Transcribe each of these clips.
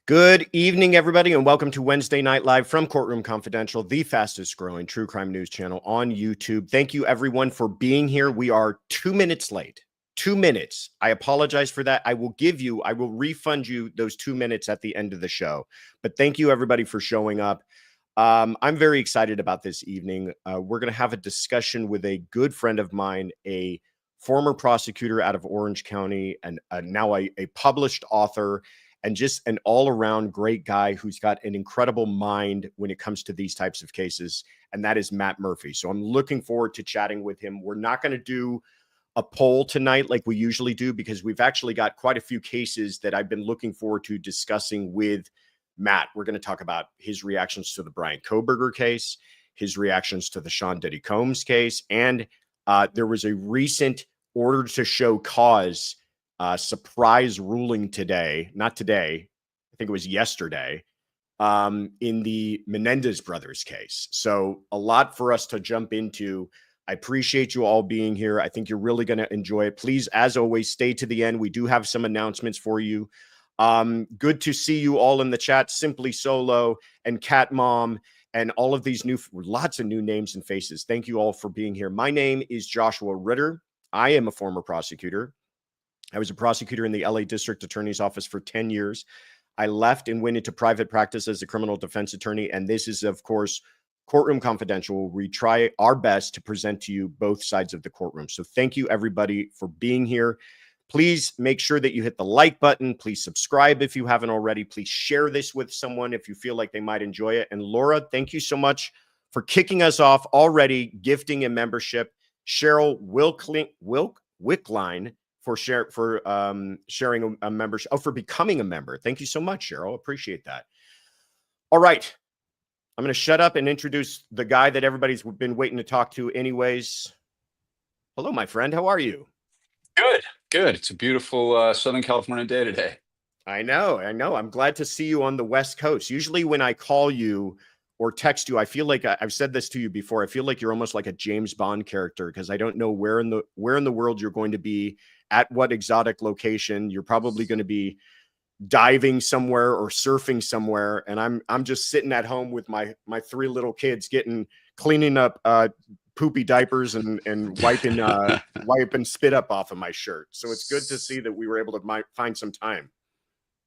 Good evening, everybody, and welcome to Wednesday Night Live from Courtroom Confidential, the fastest growing true crime news channel on YouTube. Thank you, everyone, for being here. We are 2 minutes late. 2 minutes. I apologize for that. I will refund you those 2 minutes at the end of the show. But thank you, everybody, for showing up. I'm very excited about this evening. We're going to have a discussion with a good friend of mine, a former prosecutor out of Orange County, and now a published author, and just an all-around great guy who's got an incredible mind when it comes to these types of cases, and that is Matt Murphy. So I'm looking forward to chatting with him. We're not going to do a poll tonight like we usually do because we've actually got quite a few cases that I've been looking forward to discussing with Matt. We're going to talk about his reactions to the Bryan Kohberger case, his reactions to the Sean Diddy Combs case, and there was a recent order to show cause surprise ruling today, not today, I think it was yesterday, in the Menendez Brothers case. So a lot for us to jump into. I appreciate you all being here. I think you're really going to enjoy it. Please, as always, stay to the end. We do have some announcements for you. Good to see you all in the chat, Simply Solo and Cat Mom, and all of these lots of new names and faces. Thank you all for being here. My name is Joshua Ritter. I am a former prosecutor. I was a prosecutor in the LA District Attorney's Office for 10 years. I left and went into private practice as a criminal defense attorney. And this is, of course, Courtroom Confidential. We try our best to present to you both sides of the courtroom. So thank you, everybody, for being here. Please make sure that you hit the like button. Please subscribe if you haven't already. Please share this with someone if you feel like they might enjoy it. And Laura, thank you so much for kicking us off already, gifting a membership. Cheryl Wickline for sharing a membership. Oh, for becoming a member. Thank you so much, Cheryl. Appreciate that. All right. I'm going to shut up and introduce the guy that everybody's been waiting to talk to anyways. Hello, my friend. How are you? Good. It's a beautiful Southern California day today. I know. I'm glad to see you on the West Coast. Usually when I call you or text you, I feel like I've said this to you before. I feel like you're almost like a James Bond character because I don't know where in the world you're going to be, at what exotic location. You're probably going to be diving somewhere or surfing somewhere, and I'm just sitting at home with my 3 little kids cleaning up poopy diapers and wiping spit up off of my shirt. So it's good to see that we were able to find some time.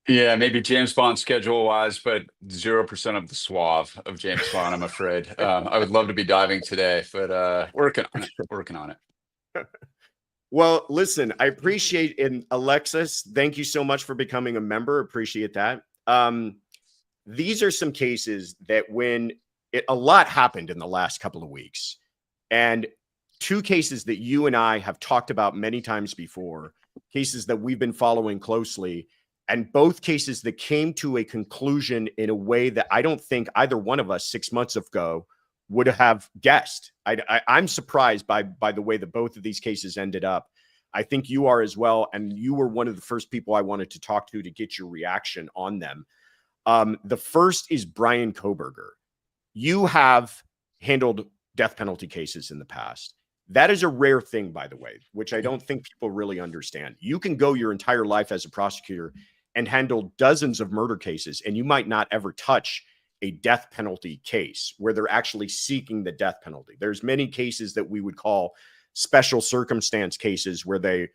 Yeah, maybe James Bond schedule-wise, but 0% of the suave of James Bond, I'm afraid. I would love to be diving today, but working on it. Well, listen, I appreciate it. Alexis, thank you so much for becoming a member. Appreciate that. These are some cases that a lot happened in the last couple of weeks, and 2 cases that you and I have talked about many times before, cases that we've been following closely, and both cases that came to a conclusion in a way that I don't think either one of us 6 months ago would have guessed. I'm surprised by the way that both of these cases ended up. I think you are as well. And you were one of the first people I wanted to talk to get your reaction on them. The first is Bryan Kohberger. You have handled death penalty cases in the past. That is a rare thing, by the way, which I don't think people really understand. You can go your entire life as a prosecutor and handle dozens of murder cases, and you might not ever touch a death penalty case where they're actually seeking the death penalty. There's many cases that we would call special circumstance cases where the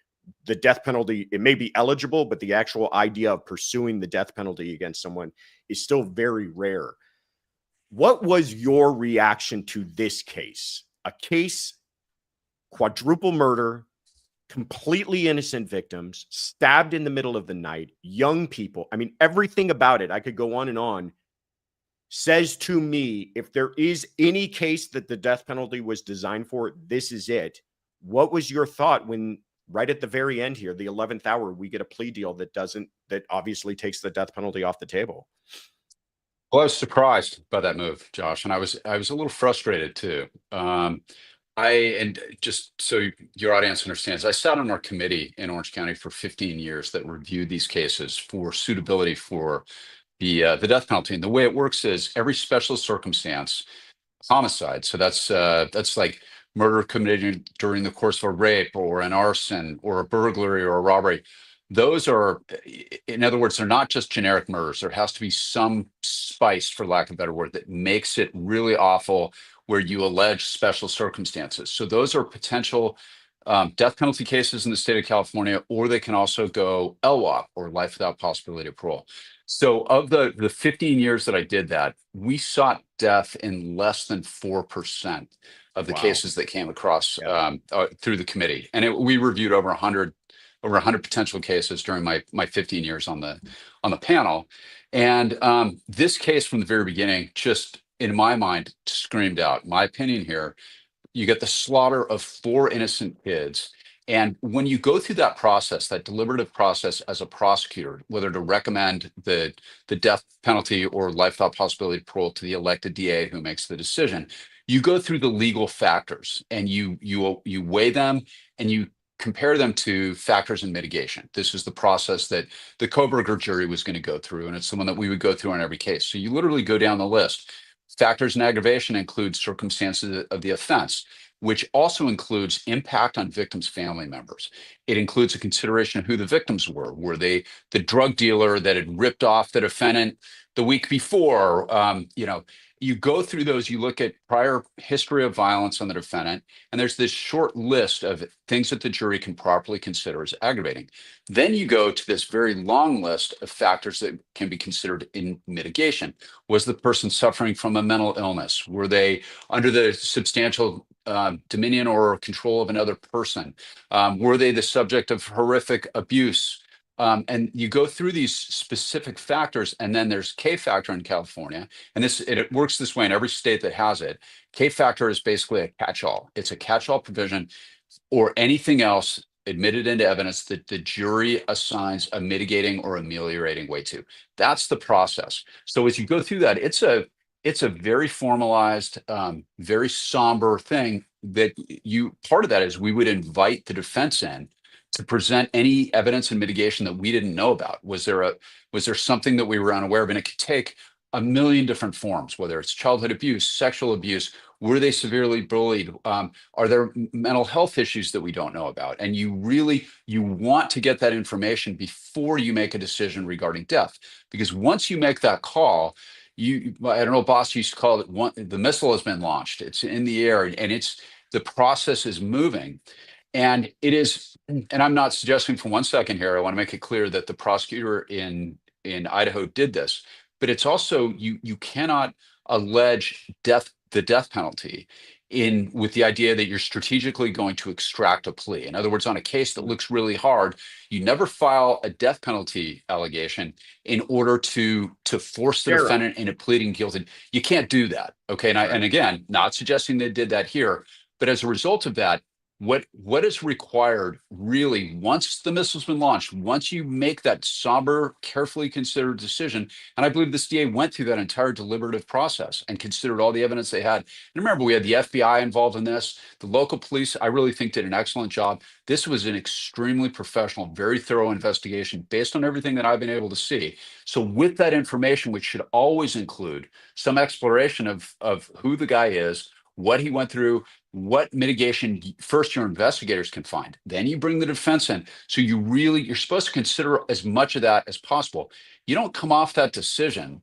death penalty, it may be eligible, but the actual idea of pursuing the death penalty against someone is still very rare. What was your reaction to this case? A case, quadruple murder, completely innocent victims, stabbed in the middle of the night, young people. I mean, everything about it, I could go on and on, says to me, if there is any case that the death penalty was designed for, this is it. What was your thought when right at the very end here, the 11th hour, we get a plea deal that obviously takes the death penalty off the table? Well, I was surprised by that move, Josh, and I was a little frustrated too. And just so your audience understands, I sat on our committee in Orange County for 15 years that reviewed these cases for suitability for the death penalty. And the way it works is every special circumstance, homicide. So that's like murder committed during the course of a rape or an arson or a burglary or a robbery. those are, in other words, they're not just generic murders. There has to be some spice, for lack of a better word, that makes it really awful, where you allege special circumstances. So those are potential death penalty cases in the state of California, or they can also go LWOP, or life without possibility of parole. So of the 15 years that I did that, we sought death in less than 4% of the Wow. cases that came across Yeah. through the committee. And we reviewed over 100 potential cases during my 15 years on the panel. And this case from the very beginning, just in my mind, screamed out. My opinion here, you get the slaughter of 4 innocent kids. And when you go through that process, that deliberative process as a prosecutor, whether to recommend the death penalty or life without possibility of parole to the elected DA who makes the decision, you go through the legal factors and you weigh them and you compare them to factors in mitigation. This is the process that the Kohberger jury was going to go through, and it's the one that we would go through on every case. So you literally go down the list. Factors in aggravation include circumstances of the offense, which also includes impact on victims' family members. It includes a consideration of who the victims were. Were they the drug dealer that had ripped off the defendant the week before? You go through those, you look at prior history of violence on the defendant, and there's this short list of things that the jury can properly consider as aggravating. Then you go to this very long list of factors that can be considered in mitigation. Was the person suffering from a mental illness? Were they under the substantial dominion or control of another person? Were they the subject of horrific abuse? And you go through these specific factors, and then there's K factor in California, and it works this way in every state that has it. K factor is basically a catch-all. It's a catch-all provision, or anything else admitted into evidence that the jury assigns a mitigating or ameliorating weight to. That's the process. So as you go through that, it's a very formalized, very somber thing that part of that is we would invite the defense in to present any evidence and mitigation that we didn't know about. Was there something that we were unaware of? And it could take a million different forms, whether it's childhood abuse, sexual abuse. Were they severely bullied? Are there mental health issues that we don't know about? And you want to get that information before you make a decision regarding death, because once you make that call, I don't know, boss used to call it the missile has been launched. It's in the air, and the process is moving. And it is, and I'm not suggesting for one second here, I want to make it clear that the prosecutor in Idaho did this, but it's also, you cannot allege the death penalty with the idea that you're strategically going to extract a plea. In other words, on a case that looks really hard, you never file a death penalty allegation in order to force the defendant into pleading guilty. You can't do that. Okay. And again, not suggesting they did that here, but as a result of that, what is required really, once the missile's been launched, once you make that somber, carefully considered decision, and I believe this DA went through that entire deliberative process and considered all the evidence they had. And remember, we had the FBI involved in this. The local police, I really think, did an excellent job. This was an extremely professional, very thorough investigation based on everything that I've been able to see. So with that information, which should always include some exploration of who the guy is, what he went through, what mitigation first your investigators can find, then you bring the defense in. So you're supposed to consider as much of that as possible. You don't come off that decision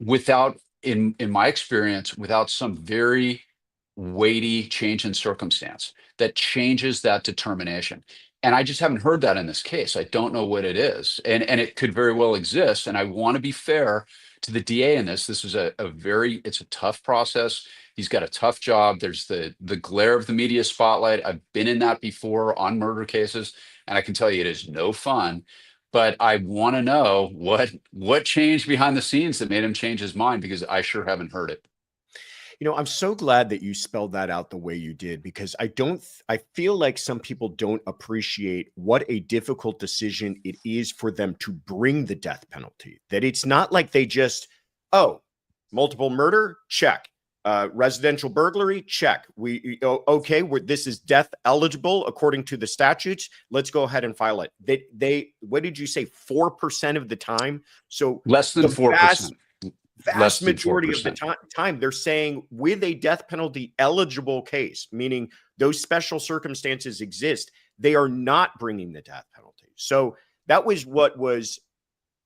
without, in my experience, without some very weighty change in circumstance that changes that determination. And I just haven't heard that in this case. I don't know what it is. And it could very well exist. And I want to be fair to the DA in this. This is it's a tough process. He's got a tough job. There's the glare of the media spotlight. I've been in that before on murder cases, and I can tell you it is no fun. But I want to know what changed behind the scenes that made him change his mind, because I sure haven't heard it. I'm so glad that you spelled that out the way you did, because I feel like some people don't appreciate what a difficult decision it is for them to bring the death penalty. That it's not like they just, multiple murder, check. Residential burglary, check. This is death eligible according to the statutes. Let's go ahead and file it. What did you say? 4% of the time. So less than 4%. Vast majority of the time, they're saying with a death penalty eligible case, meaning those special circumstances exist, they are not bringing the death penalty. So That was what was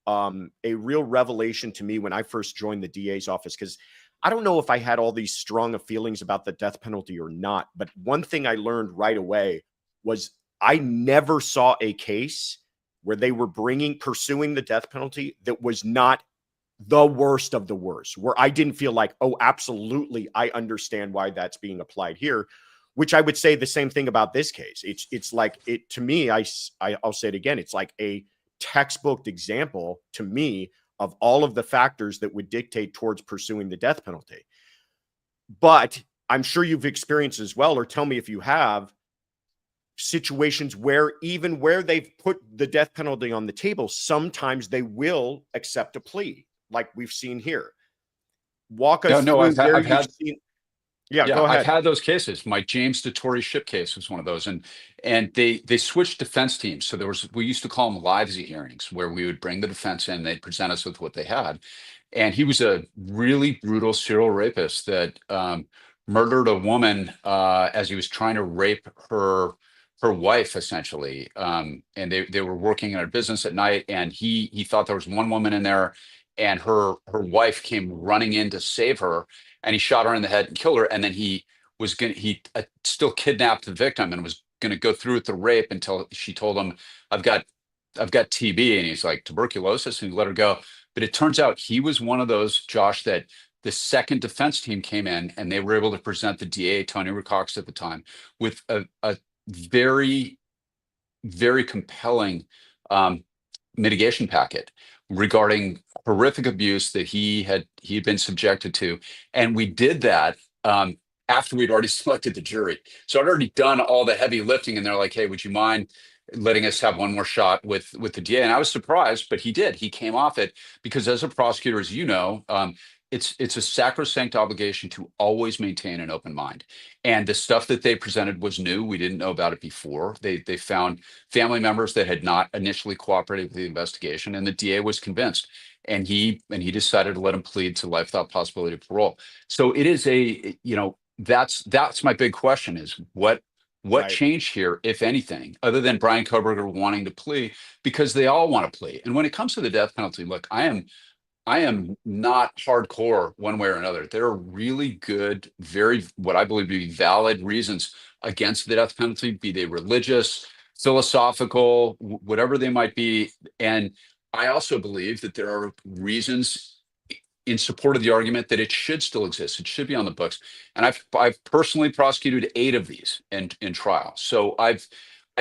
a real revelation to me when I first joined the DA's office, because I don't know if I had all these strong of feelings about the death penalty or not. But one thing I learned right away was I never saw a case where they were pursuing the death penalty that was not the worst of the worst, where I didn't feel like, oh, absolutely, I understand why that's being applied here, which I would say the same thing about this case. It's like, it to me, I'll say it again, it's like a textbook example to me of all of the factors that would dictate towards pursuing the death penalty. But I'm sure you've experienced as well, or tell me if you have, situations where even where they've put the death penalty on the table, sometimes they will accept a plea, like we've seen here. Walk us No, through where I've you've had, seen. Yeah, yeah, go I've ahead. had those cases. My James DeTore ship case was one of those, and they switched defense teams. So we used to call them livesy hearings, where we would bring the defense in, they'd present us with what they had, and he was a really brutal serial rapist that murdered a woman as he was trying to rape her wife, essentially. And they were working in a business at night, and he thought there was one woman in there, and her wife came running in to save her, and he shot her in the head and killed her. And then he still kidnapped the victim and was gonna go through with the rape until she told him, I've got TB. And he's like, tuberculosis, and he let her go. But it turns out he was one of those, Josh, that the second defense team came in and they were able to present the DA, Tony Rakox at the time, with a very, very compelling mitigation packet regarding horrific abuse that he'd been subjected to. And we did that after we'd already selected the jury. So I'd already done all the heavy lifting, and they're like, hey, would you mind letting us have one more shot with the DA? And I was surprised, but he did. He came off it because, as a prosecutor, as you know, it's a sacrosanct obligation to always maintain an open mind. And the stuff that they presented was new. We didn't know about it before. They found family members that had not initially cooperated with the investigation, and the DA was convinced. And he decided to let him plead to life without possibility of parole. So it is that's my big question, is what Right. changed here, if anything, other than Bryan Kohberger wanting to plea, because they all want to plea. And when it comes to the death penalty, look, I am not hardcore one way or another. There are really good, very, what I believe to be valid reasons against the death penalty, be they religious, philosophical, whatever they might be. And I also believe that there are reasons in support of the argument that it should still exist. It should be on the books. And I've personally prosecuted 8 of these in trial. So I've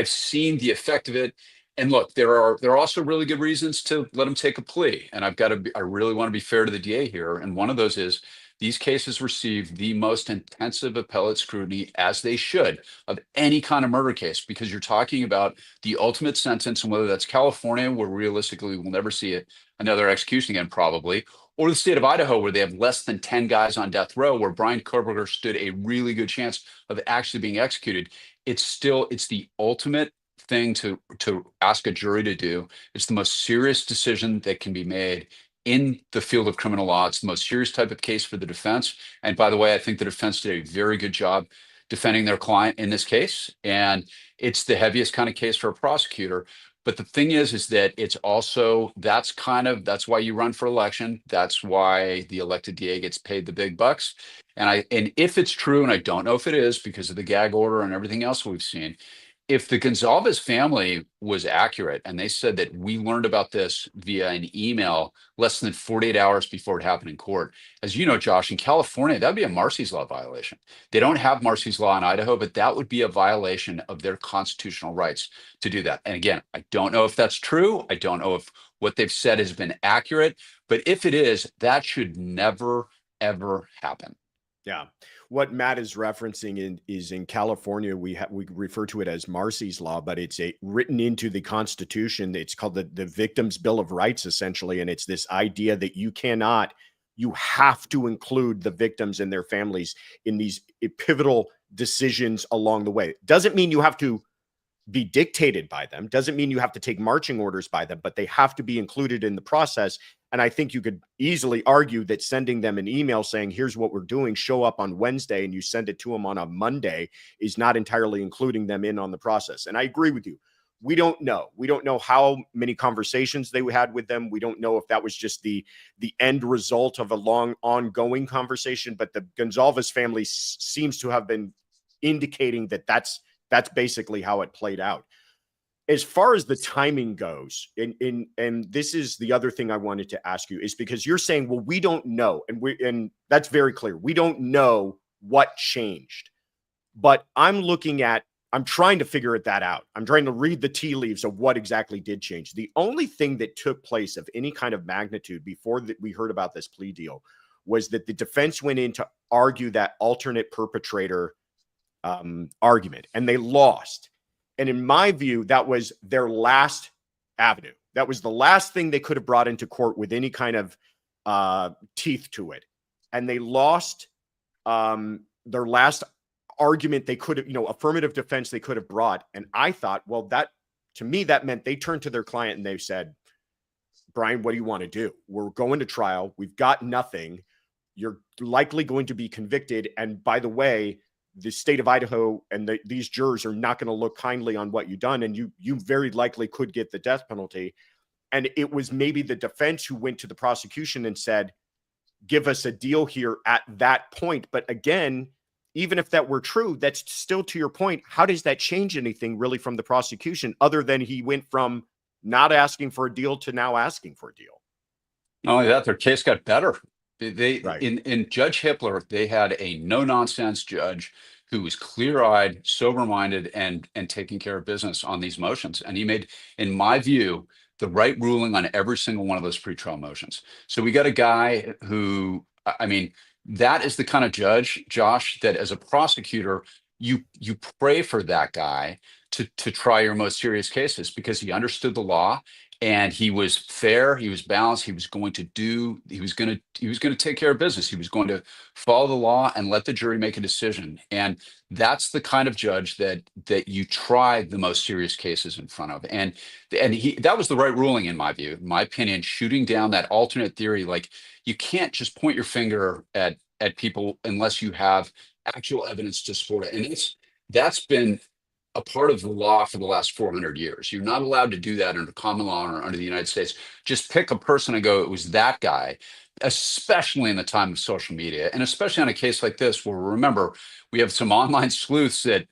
seen the effect of it. And look, there are also really good reasons to let him take a plea. And I really want to be fair to the DA here. And one of those is these cases receive the most intensive appellate scrutiny, as they should, of any kind of murder case, because you're talking about the ultimate sentence, and whether that's California, where realistically we'll never see another execution again, probably, or the state of Idaho, where they have less than 10 guys on death row, where Bryan Kohberger stood a really good chance of actually being executed. It's the ultimate thing to ask a jury to do. It's the most serious decision that can be made in the field of criminal law. It's the most serious type of case for the defense. And by the way, I think the defense did a very good job defending their client in this case. And it's the heaviest kind of case for a prosecutor. But the thing is that it's also, that's why you run for election. That's why the elected DA gets paid the big bucks. And if it's true, and I don't know if it is because of the gag order and everything else we've seen, if the Gonzalez family was accurate, and they said that we learned about this via an email less than 48 hours before it happened in court, as you know, Josh, in California, that'd be a Marsy's Law violation. They don't have Marsy's Law in Idaho, but that would be a violation of their constitutional rights to do that. And again, I don't know if that's true. I don't know if what they've said has been accurate, but if it is, that should never, ever happen. Yeah. What Matt is referencing is in California, we refer to it as Marsy's Law, but it's written into the Constitution. It's called the Victims' Bill of Rights, essentially. And it's this idea that you have to include the victims and their families in these pivotal decisions along the way. Doesn't mean you have to be dictated by them. Doesn't mean you have to take marching orders by them, but they have to be included in the process. And I think you could easily argue that sending them an email saying, here's what we're doing, show up on Wednesday, and you send it to them on a Monday is not entirely including them in on the process. And I agree with you. We don't know. We don't know how many conversations they had with them. We don't know if that was just the end result of a long ongoing conversation, but the Gonzalez family seems to have been indicating that that's basically how it played out. As far as the timing goes, and this is the other thing I wanted to ask you, is because you're saying, well, we don't know, and that's very clear. We don't know what changed, but I'm trying to figure that out. I'm trying to read the tea leaves of what exactly did change. The only thing that took place of any kind of magnitude before we heard about this plea deal was that the defense went in to argue that alternate perpetrator argument, and they lost. And in my view, that was their last avenue. That was the last thing they could have brought into court with any kind of teeth to it. And they lost their last argument they could have, affirmative defense they could have brought. And I thought, well, that to me, that meant they turned to their client and they said, Bryan, what do you want to do? We're going to trial. We've got nothing. You're likely going to be convicted. And by the way, the state of Idaho and these jurors are not going to look kindly on what you've done. And you very likely could get the death penalty. And it was maybe the defense who went to the prosecution and said, give us a deal here at that point. But again, even if that were true, that's still, to your point, how does that change anything really from the prosecution, other than he went from not asking for a deal to now asking for a deal? Not only that, their case got better. Right. In Judge Hippler, they had a no-nonsense judge who was clear-eyed, sober-minded, and taking care of business on these motions. And he made, in my view, the right ruling on every single one of those pretrial motions. So we got a guy who, I mean, that is the kind of judge, Josh, that as a prosecutor, you pray for that guy to try your most serious cases, because he understood the law and he was fair, he was balanced, he was going to take care of business. He was going to follow the law and let the jury make a decision. And that's the kind of judge that you try the most serious cases in front of. And that was the right ruling, in my view, in my opinion, shooting down that alternate theory. Like, you can't just point your finger at people unless you have actual evidence to support it. And that's been a part of the law for the last 400 years. You're not allowed to do that under common law or under the United States. Just pick a person and go, it was that guy, especially in the time of social media. And especially on a case like this, where, remember, we have some online sleuths that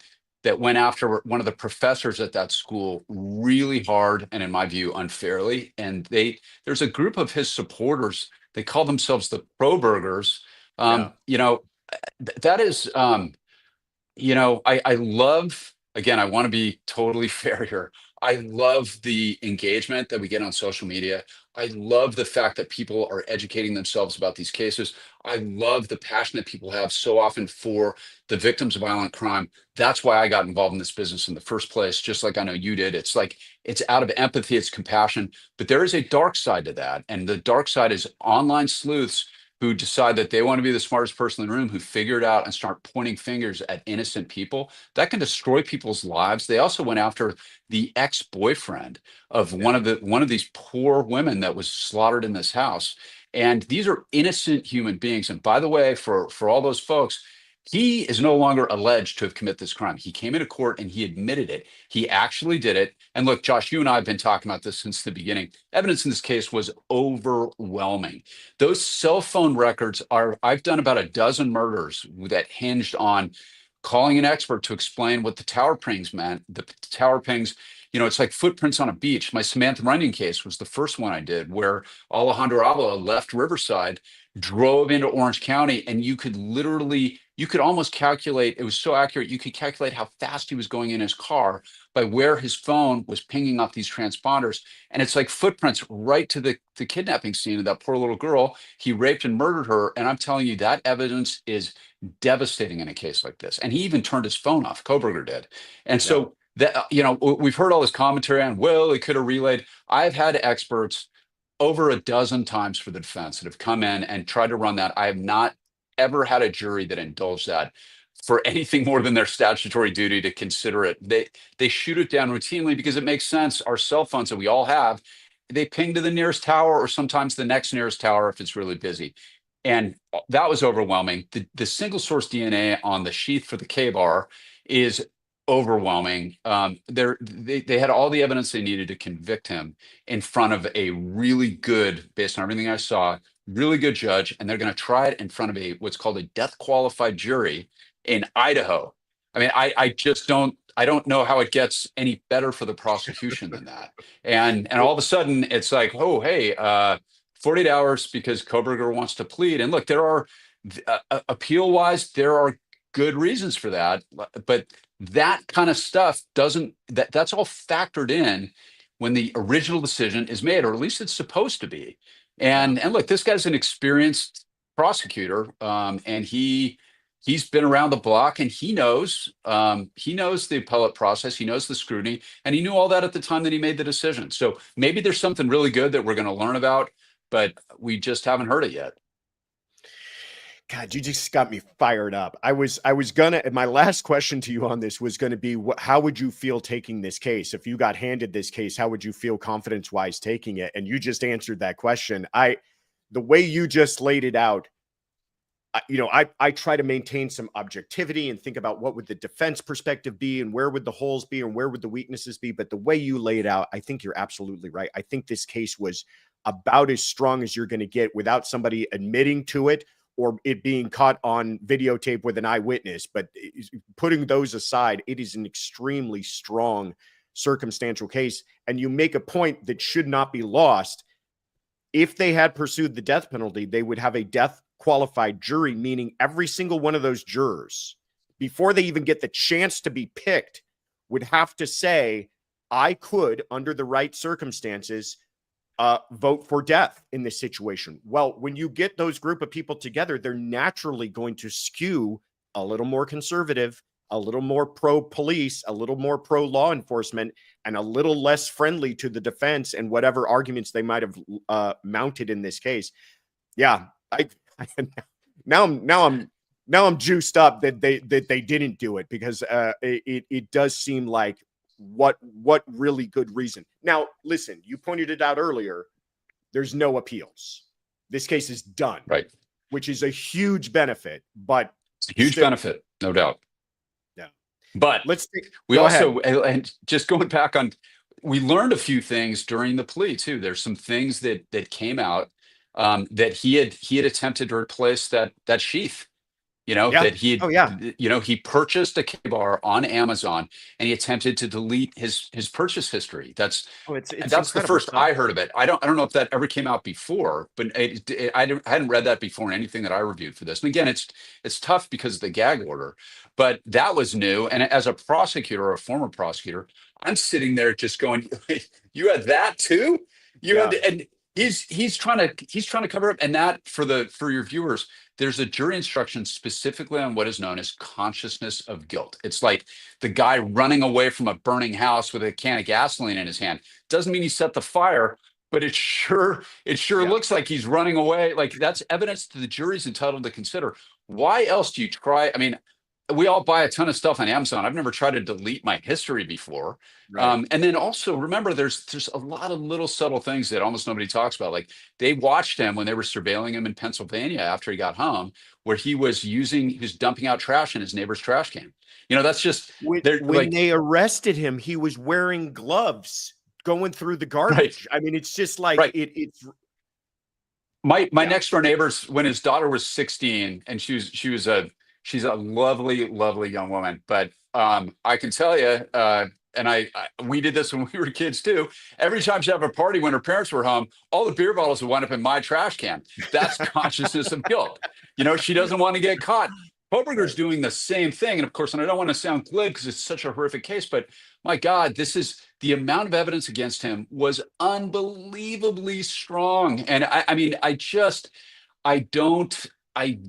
went after one of the professors at that school really hard, and in my view, unfairly. And there's a group of his supporters, they call themselves the Kohbergers. That is, I love, again, I want to be totally fair here. I love the engagement that we get on social media. I love the fact that people are educating themselves about these cases. I love the passion that people have so often for the victims of violent crime. That's why I got involved in this business in the first place, just like I know you did. It's like, it's out of empathy, it's compassion, but there is a dark side to that. And the dark side is online sleuths who decide that they want to be the smartest person in the room, who figure it out and start pointing fingers at innocent people. That can destroy people's lives. They also went after the ex-boyfriend of one of these poor women that was slaughtered in this house. And these are innocent human beings. And by the way, for all those folks, he is no longer alleged to have committed this crime. He came into court and he admitted it. He actually did it. And look, Josh, you and I have been talking about this since the beginning. Evidence in this case was overwhelming. Those cell phone records I've done about a dozen murders that hinged on calling an expert to explain what the tower pings meant. The tower pings, it's like footprints on a beach. My Samantha Runyon case was the first one I did, where Alejandro Avila left Riverside, drove into Orange County, and you could almost calculate, it was so accurate, you could calculate how fast he was going in his car by where his phone was pinging off these transponders. And it's like footprints right to the kidnapping scene of that poor little girl. He raped and murdered her. And I'm telling you, that evidence is devastating in a case like this. And he even turned his phone off, Kohberger did. And so that, we've heard all this commentary on, well, he could have relayed. I've had experts over a dozen times for the defense that have come in and tried to run that. I have not ever had a jury that indulged that for anything more than their statutory duty to consider it. They shoot it down routinely because it makes sense. Our cell phones that we all have, they ping to the nearest tower, or sometimes the next nearest tower if it's really busy. And that was overwhelming. The single source DNA on the sheath for the K-bar is overwhelming. They had all the evidence they needed to convict him in front of a really good, based on everything I saw, really good judge, and they're going to try it in front of a what's called a death qualified jury in Idaho. I mean, I just I don't know how it gets any better for the prosecution than that. And all of a sudden it's like, oh hey, 48 hours because Kohberger wants to plead. And look, there are appeal wise, there are good reasons for that, but that kind of stuff doesn't that's all factored in when the original decision is made, or at least it's supposed to be. And look, this guy's an experienced prosecutor, and he's been around the block, and he knows the appellate process, he knows the scrutiny, and he knew all that at the time that he made the decision. So maybe there's something really good that we're going to learn about, but we just haven't heard it yet. God, you just got me fired up. I was gonna, my last question to you on this was going to be, how would you feel taking this case? If you got handed this case, how would you feel confidence wise taking it? And you just answered that question. The way you just laid it out, I try to maintain some objectivity and think about what would the defense perspective be and where would the holes be and where would the weaknesses be. But the way you lay it out, I think you're absolutely right. I think this case was about as strong as you're going to get without somebody admitting to it or it being caught on videotape with an eyewitness. But putting those aside, it is an extremely strong circumstantial case. And you make a point that should not be lost. If they had pursued the death penalty, they would have a death qualified jury, meaning every single one of those jurors, before they even get the chance to be picked, would have to say, I could, under the right circumstances, vote for death in this situation. Well, when you get those group of people together, they're naturally going to skew a little more conservative, a little more pro-police, a little more pro-law enforcement, and a little less friendly to the defense and whatever arguments they might have mounted in this case. Yeah, now I'm juiced up that they didn't do it, because it does seem like what really good reason. Now, listen, you pointed it out earlier. There's no appeals. This case is done, right? Which is a huge benefit, but it's a huge benefit, no doubt. Yeah, but we also, and just going back on, we learned a few things during the plea too. There's some things that came out, that he had attempted to replace that sheath. That he had, he purchased a K-bar on Amazon and he attempted to delete his purchase history. That's the first I heard of it. I don't know if that ever came out before, but I hadn't read that before in anything that I reviewed for this. And again, it's tough because of the gag order, but that was new. And as a prosecutor or a former prosecutor, I'm sitting there just going, you had that too? And he's trying to cover up. And that, for your viewers, there's a jury instruction specifically on what is known as consciousness of guilt. It's like the guy running away from a burning house with a can of gasoline in his hand. Doesn't mean he set the fire, but it sure looks like he's running away. Like, that's evidence that the jury's entitled to consider. Why else do you try? I mean, we all buy a ton of stuff on Amazon. I've never tried to delete my history before. Right. And then also remember, there's a lot of little subtle things that almost nobody talks about. Like, they watched him when they were surveilling him in Pennsylvania after he got home, where he was dumping out trash in his neighbor's trash can. That's just when they arrested him, he was wearing gloves going through the garbage. Right. I mean, it's just like it's my next door neighbors, when his daughter was 16, and she's a lovely, lovely young woman. But I can tell you, and we did this when we were kids too. Every time she'd have a party when her parents were home, all the beer bottles would wind up in my trash can. That's consciousness of guilt. She doesn't want to get caught. Kohberger's doing the same thing. And of course, and I don't want to sound glib because it's such a horrific case, but my God, the amount of evidence against him was unbelievably strong. And I mean, I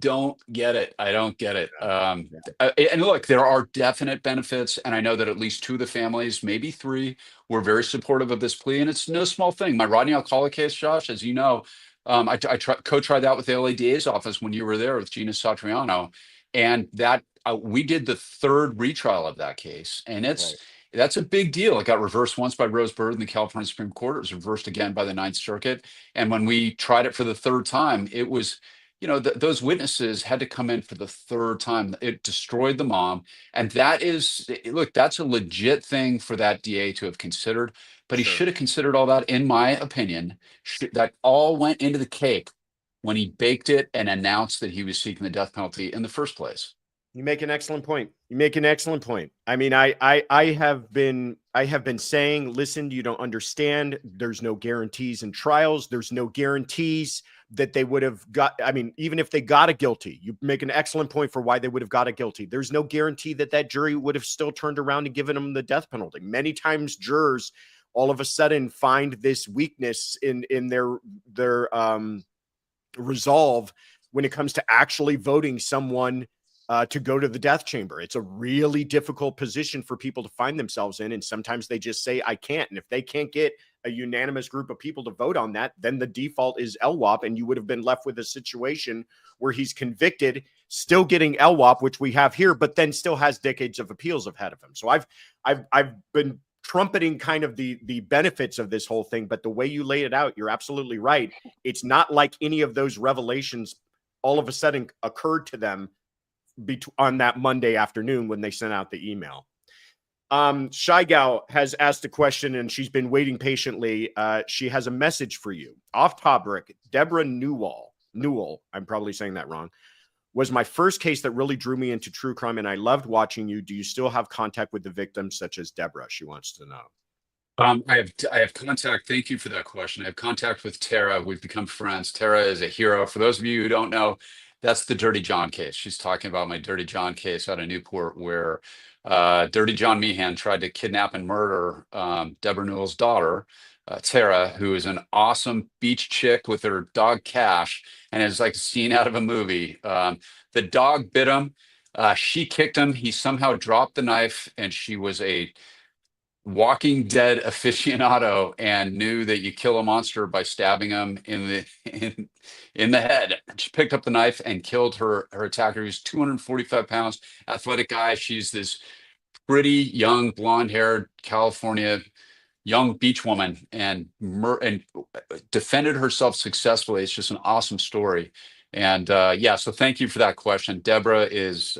don't get it. I don't get it. And look, there are definite benefits. And I know that at least two of the families, maybe three, were very supportive of this plea. And it's no small thing. My Rodney Alcala case, Josh, as you know, I co-tried that with the LADA's office when you were there with Gina Satriano. And that we did the third retrial of that case. And that's a big deal. It got reversed once by Rose Bird in the California Supreme Court. It was reversed again by the Ninth Circuit. And when we tried it for the third time, it was those witnesses had to come in for the third time. It destroyed the mom. And look, that's a legit thing for that DA to have considered, but he Sure. should have considered all that, in my opinion. That all went into the cake when he baked it and announced that he was seeking the death penalty in the first place. You make an excellent point. You make an excellent point. I mean, I have been saying, listen, you don't understand. There's no guarantees in trials. There's no guarantees that they would have got. I mean, even if they got a guilty, you make an excellent point for why they would have got a guilty. There's no guarantee that that jury would have still turned around and given them the death penalty. Many times jurors all of a sudden find this weakness in their resolve when it comes to actually voting someone to go to the death chamber. It's a really difficult position for people to find themselves in. And sometimes they just say, I can't. And if they can't get a unanimous group of people to vote on that, then the default is LWOP. And you would have been left with a situation where he's convicted, still getting LWOP, which we have here, but then still has decades of appeals ahead of him. So I've been trumpeting kind of the benefits of this whole thing, but the way you laid it out, you're absolutely right. It's not like any of those revelations all of a sudden occurred to them on that Monday afternoon when they sent out the email. Shy Gal has asked a question and she's been waiting patiently. She has a message for you. Off topic, Deborah Newell, I'm probably saying that wrong, was my first case that really drew me into true crime, and I loved watching you. Do you still have contact with the victims such as Deborah? She wants to know. I have contact. Thank you for that question. I have contact with Tara. We've become friends. Tara is a hero. For those of you who don't know, that's the Dirty John case. She's talking about my Dirty John case out of Newport, where Dirty John Meehan tried to kidnap and murder Deborah Newell's daughter, Tara, who is an awesome beach chick with her dog Cash, and is like a scene out of a movie. The dog bit him. She kicked him. He somehow dropped the knife, and she was a Walking Dead aficionado and knew that you kill a monster by stabbing him in the head. She picked up the knife and killed her attacker. He was 245 pounds, athletic guy. She's this pretty young, blonde-haired California young beach woman, and defended herself successfully. It's just an awesome story. And yeah, so thank you for that question. Deborah is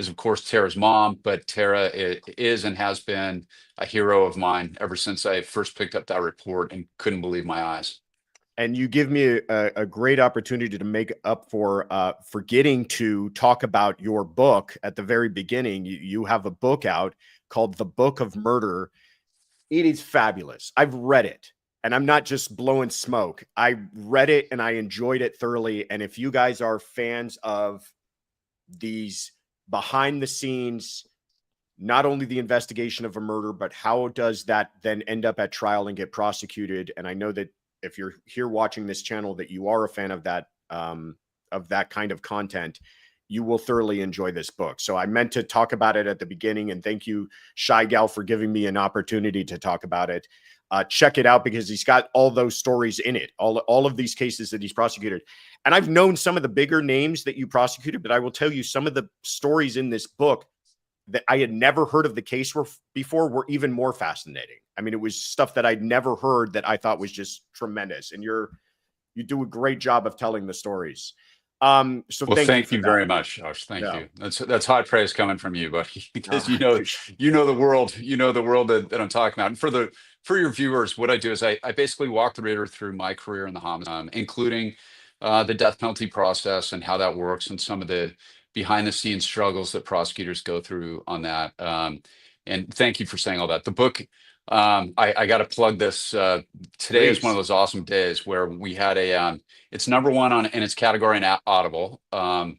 of course Tara's mom, but Tara is and has been a hero of mine ever since I first picked up that report and couldn't believe my eyes. And you give me a great opportunity to make up for forgetting to talk about your book at the very beginning. You have a book out called The Book of Murder. It is fabulous. I've read it, and I'm not just blowing smoke. I read it and I enjoyed it thoroughly. And if you guys are fans of these behind the scenes, not only the investigation of a murder, but how does that then end up at trial and get prosecuted? And I know that if you're here watching this channel, that you are a fan of that kind of content, you will thoroughly enjoy this book. So I meant to talk about it at the beginning, and thank you, Shy Gal, for giving me an opportunity to talk about it. Check it out because he's got all those stories in it, all of these cases that he's prosecuted. And I've known some of the bigger names that you prosecuted, but I will tell you some of the stories in this book that I had never heard of the case before were even more fascinating. I mean, it was stuff that I'd never heard that I thought was just tremendous. And you do a great job of telling the stories. So well, thank you very much, Josh. Thank you. That's high praise coming from you, buddy, because you know the world, that I'm talking about. And for your viewers, what I do is I basically walk the reader through my career in the homicide, including the death penalty process and how that works, and some of the behind the scenes struggles that prosecutors go through on that. And thank you for saying all that. The book, I got to plug this. Today Please. Is one of those awesome days where we had it's #1 in its category in Audible. I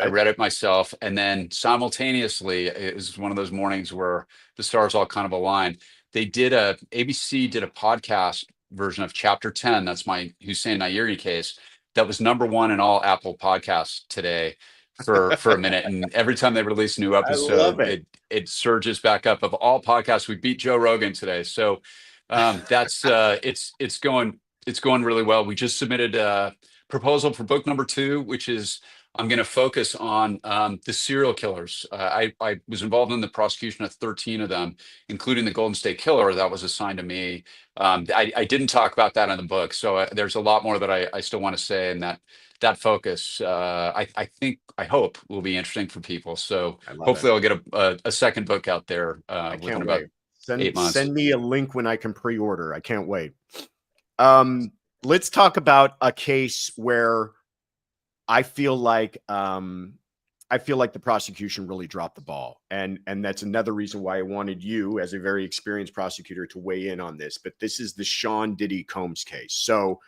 read it myself, and then simultaneously, it was one of those mornings where the stars all kind of aligned. ABC did a podcast version of Chapter 10. That's my Hussein Nayeri case. That was #1 in all Apple podcasts today for a minute. And every time they release a new episode, it surges back up. Of all podcasts, we beat Joe Rogan today. So that's it's going really well. We just submitted a proposal for book #2, which is I'm going to focus on the serial killers. I was involved in the prosecution of 13 of them, including the Golden State Killer that was assigned to me. I didn't talk about that in the book, so there's a lot more that I still want to say, and that focus, I hope will be interesting for people. So I love it. hopefully I'll get a second book out there I within can't about wait. 8 months. Send me a link when I can pre-order. I can't wait. Let's talk about a case where I feel like the prosecution really dropped the ball, and that's another reason why I wanted you, as a very experienced prosecutor, to weigh in on this. But this is the Sean Diddy Combs case. So,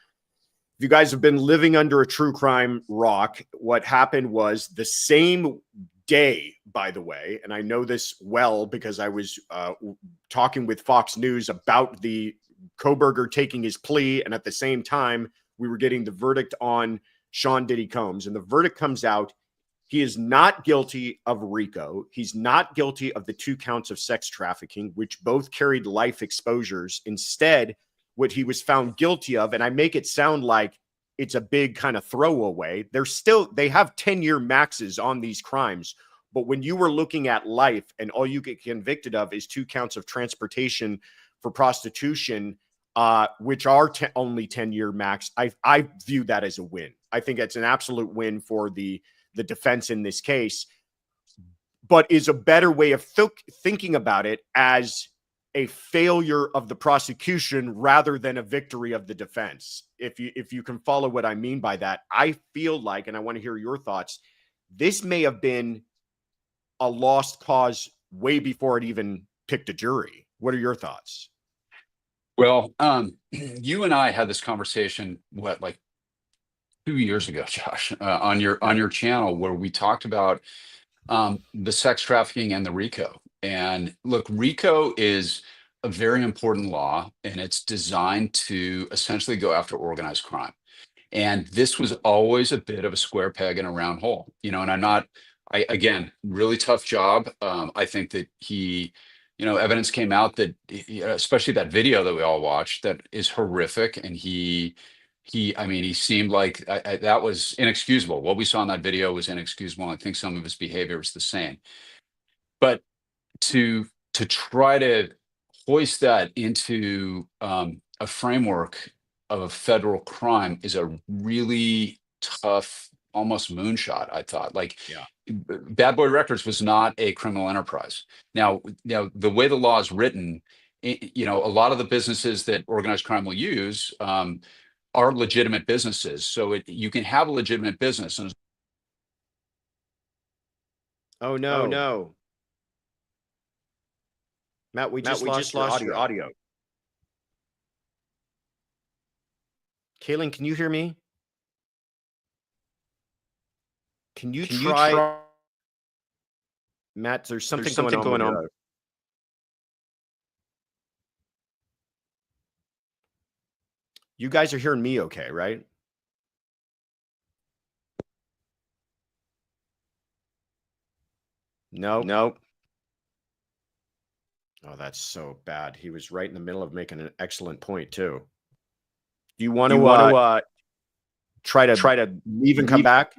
if you guys have been living under a true crime rock, what happened was the same day, by the way, and I know this well because I was talking with Fox News about the Kohberger taking his plea, and at the same time, we were getting the verdict on Sean Diddy Combs, and the verdict comes out. He is not guilty of RICO. He's not guilty of the 2 counts of sex trafficking, which both carried life exposures. Instead, what he was found guilty of, and I make it sound like it's a big kind of throwaway. They have 10-year maxes on these crimes. But when you were looking at life and all you get convicted of is 2 counts of transportation for prostitution, which are only 10-year max, I view that as a win. I think it's an absolute win for the defense in this case, but is a better way of thinking about it as a failure of the prosecution rather than a victory of the defense. If you can follow what I mean by that, I feel like, and I want to hear your thoughts, this may have been a lost cause way before it even picked a jury. What are your thoughts? Well, you and I had this conversation, like 2 years ago, Josh, on your channel, where we talked about the sex trafficking and the RICO. And look, RICO is a very important law, and it's designed to essentially go after organized crime. And this was always a bit of a square peg in a round hole, and again, really tough job. I think that evidence came out that, especially that video that we all watched, that is horrific. And he seemed like that was inexcusable. What we saw in that video was inexcusable. I think some of his behavior was the same. But to try to hoist that into a framework of a federal crime is a really tough, almost moonshot. I thought, like, Yeah. Bad Boy Records was not a criminal enterprise. Now, the way the law is written, a lot of the businesses that organized crime will use are legitimate businesses. So you can have a legitimate business. And Oh no. Matt, we just lost your audio. Kaylin, can you hear me? Can you try? Matt, there's something going on. You guys are hearing me okay, right? Nope. Oh, that's so bad. He was right in the middle of making an excellent point too. Do you want to try to leave and come back?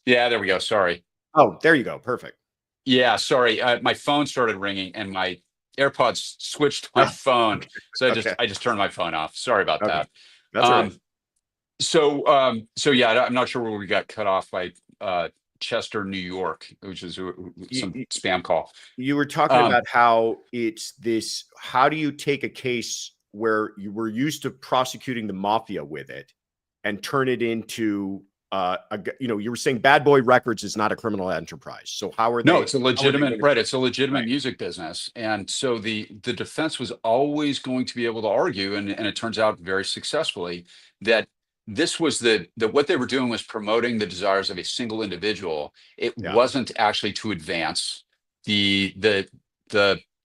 Yeah, there we go. Sorry. Oh, there you go. Perfect. Yeah, sorry. My phone started ringing and my AirPods switched to my phone. So I just turned my phone off. Sorry about that. That's all right. So yeah, I'm not sure where we got cut off by Chester, New York, which is some spam call. You were talking about how it's this. How do you take a case where you were used to prosecuting the mafia with it and turn it into you were saying Bad Boy Records is not a criminal enterprise. So how are they? No, it's a legitimate, right? It's a legitimate music business. And so the defense was always going to be able to argue, and it turns out very successfully, that this was that what they were doing was promoting the desires of a single individual. It wasn't actually to advance the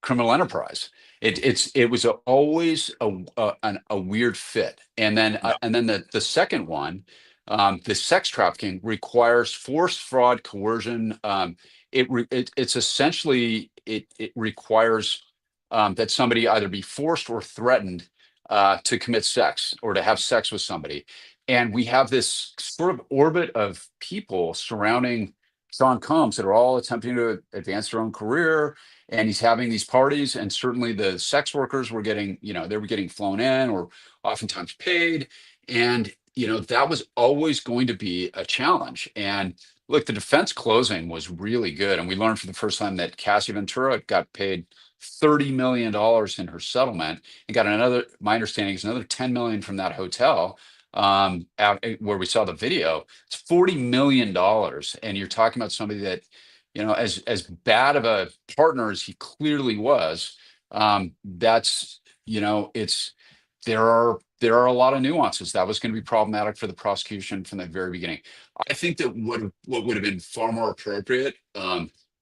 criminal enterprise. It was always a weird fit. And then the second one, the sex trafficking, requires force, fraud, coercion. It's essentially it requires that somebody either be forced or threatened to commit sex or to have sex with somebody. And we have this sort of orbit of people surrounding Sean Combs that are all attempting to advance their own career. And he's having these parties, and certainly the sex workers were getting, they were getting flown in or oftentimes paid. And that was always going to be a challenge. And look, the defense closing was really good. And we learned for the first time that Cassie Ventura got paid $30 million in her settlement and got another, my understanding is another 10 million from that hotel where we saw the video. It's $40 million. And you're talking about somebody that, as bad of a partner as he clearly was, that's, it's, there are a lot of nuances. That was going to be problematic for the prosecution from the very beginning. I think that what would have been far more appropriate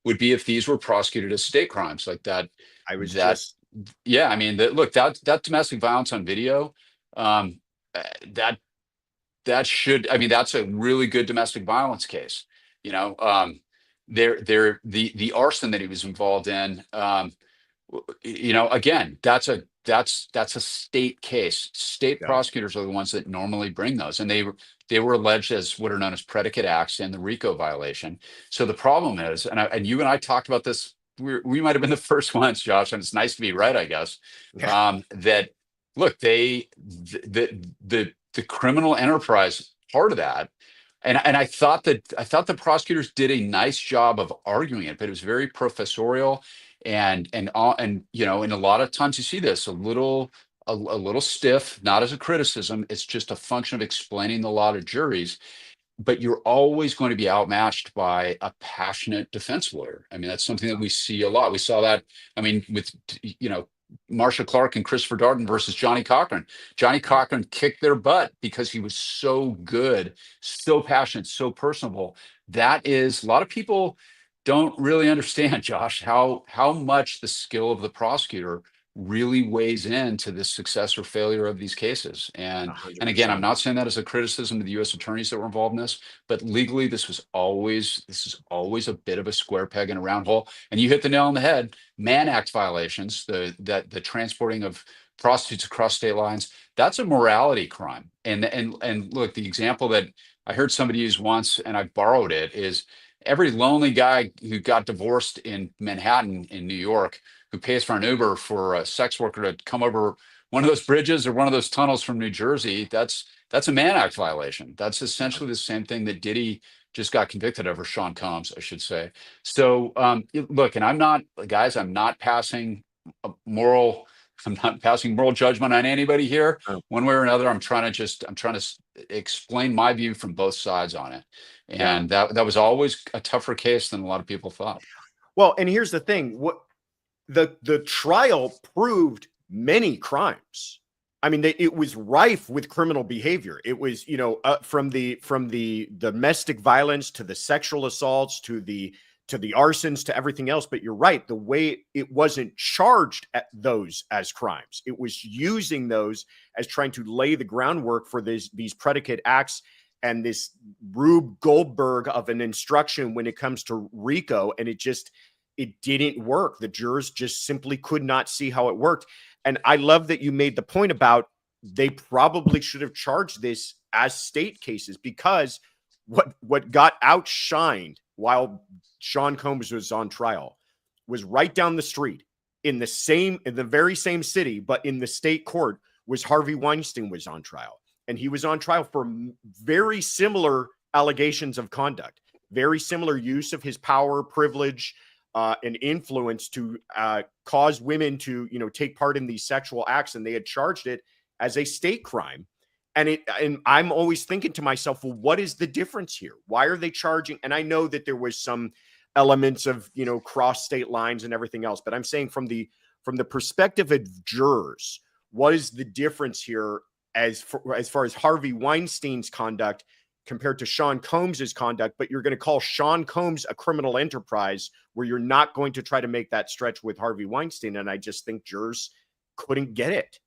would be if these were prosecuted as state crimes like that. I was That just Yeah, I mean, look, that domestic violence on video, um, that I mean, that's a really good domestic violence case. You know, the arson that he was involved in. Again, that's a state case. State yeah. prosecutors are the ones that normally bring those, and they were alleged as what are known as predicate acts in the RICO violation. So the problem is, and you and I talked about this. We might have been the first ones, Josh, and it's nice to be right, I guess. Yeah. That look, the criminal enterprise part of that. And I thought the prosecutors did a nice job of arguing it, but it was very professorial and and a lot of times you see this a little stiff, not as a criticism. It's just a function of explaining the law to juries. But you're always going to be outmatched by a passionate defense lawyer. I mean, that's something that we see a lot. We saw that, I mean, with Marcia Clark and Christopher Darden versus Johnny Cochran. Johnny Cochran kicked their butt because he was so good, so passionate, so personable. That is, a lot of people don't really understand, Josh, how much the skill of the prosecutor really weighs into the success or failure of these cases. And again, I'm 100%. not saying that as a criticism of the U.S. attorneys that were involved in this, but legally, this is always a bit of a square peg in a round hole. And you hit the nail on the head. Mann Act violations, the transporting of prostitutes across state lines, that's a morality crime. And look, the example that I heard somebody use once, and I borrowed it, is every lonely guy who got divorced in Manhattan in New York who pays for an Uber for a sex worker to come over one of those bridges or one of those tunnels from New Jersey, that's a Mann Act violation. That's essentially the same thing that Diddy just got convicted of, or Sean Combs, I should say. So look, and I'm not passing a moral. I'm not passing moral judgment on anybody here, Oh, one way or another. I'm trying to explain my view from both sides on it. yeah. And that was always a tougher case than a lot of people thought. Well, and here's the thing: what the trial proved many crimes. I mean, it was rife with criminal behavior. It was, from the domestic violence to the sexual assaults to the arsons to everything else. But you're right, the way it wasn't charged at those as crimes, it was using those as trying to lay the groundwork for these predicate acts and this Rube Goldberg of an instruction when it comes to RICO, and it didn't work. The jurors just simply could not see how it worked. And I love that you made the point about they probably should have charged this as state cases, because what got outshined while Sean Combs was on trial was right down the street in the very same city, but in the state court, was Harvey Weinstein was on trial. And he was on trial for very similar allegations of conduct, very similar use of his power, privilege, and influence to cause women to, take part in these sexual acts. And they had charged it as a state crime. And I'm always thinking to myself, well, what is the difference here? Why are they charging? And I know that there was some elements of, cross state lines and everything else, but I'm saying from the perspective of jurors, what is the difference here as far as Harvey Weinstein's conduct compared to Sean Combs's conduct? But you're going to call Sean Combs a criminal enterprise, where you're not going to try to make that stretch with Harvey Weinstein. And I just think jurors couldn't get it.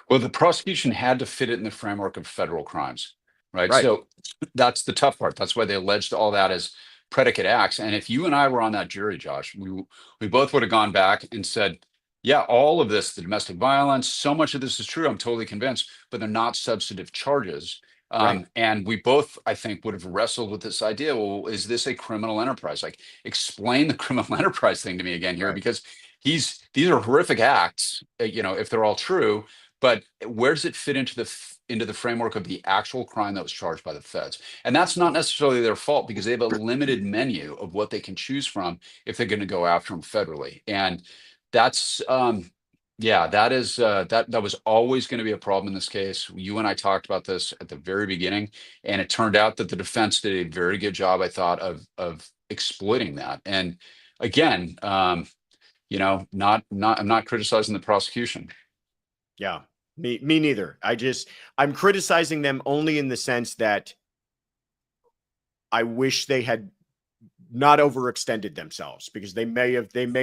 Well, the prosecution had to fit it in the framework of federal crimes, right? Right. So that's the tough part. That's why they alleged all that as predicate acts. And if you and I were on that jury, Josh, we both would have gone back and said, yeah, all of this, the domestic violence, so much of this is true. I'm totally convinced, but they're not substantive charges. Right. And we both, I think, would have wrestled with this idea. Well, is this a criminal enterprise? Like, explain the criminal enterprise thing to me again here, Right. because these are horrific acts, if they're all true. But where does it fit into into the framework of the actual crime that was charged by the feds. And that's not necessarily their fault because they have a limited menu of what they can choose from if they're going to go after them federally. And that's, yeah, that was always going to be a problem in this case. You and I talked about this at the very beginning, and it turned out that the defense did a very good job, I thought, of exploiting that. And again, I'm not criticizing the prosecution. Yeah, me neither. I'm criticizing them only in the sense that I wish they had not overextended themselves, because they may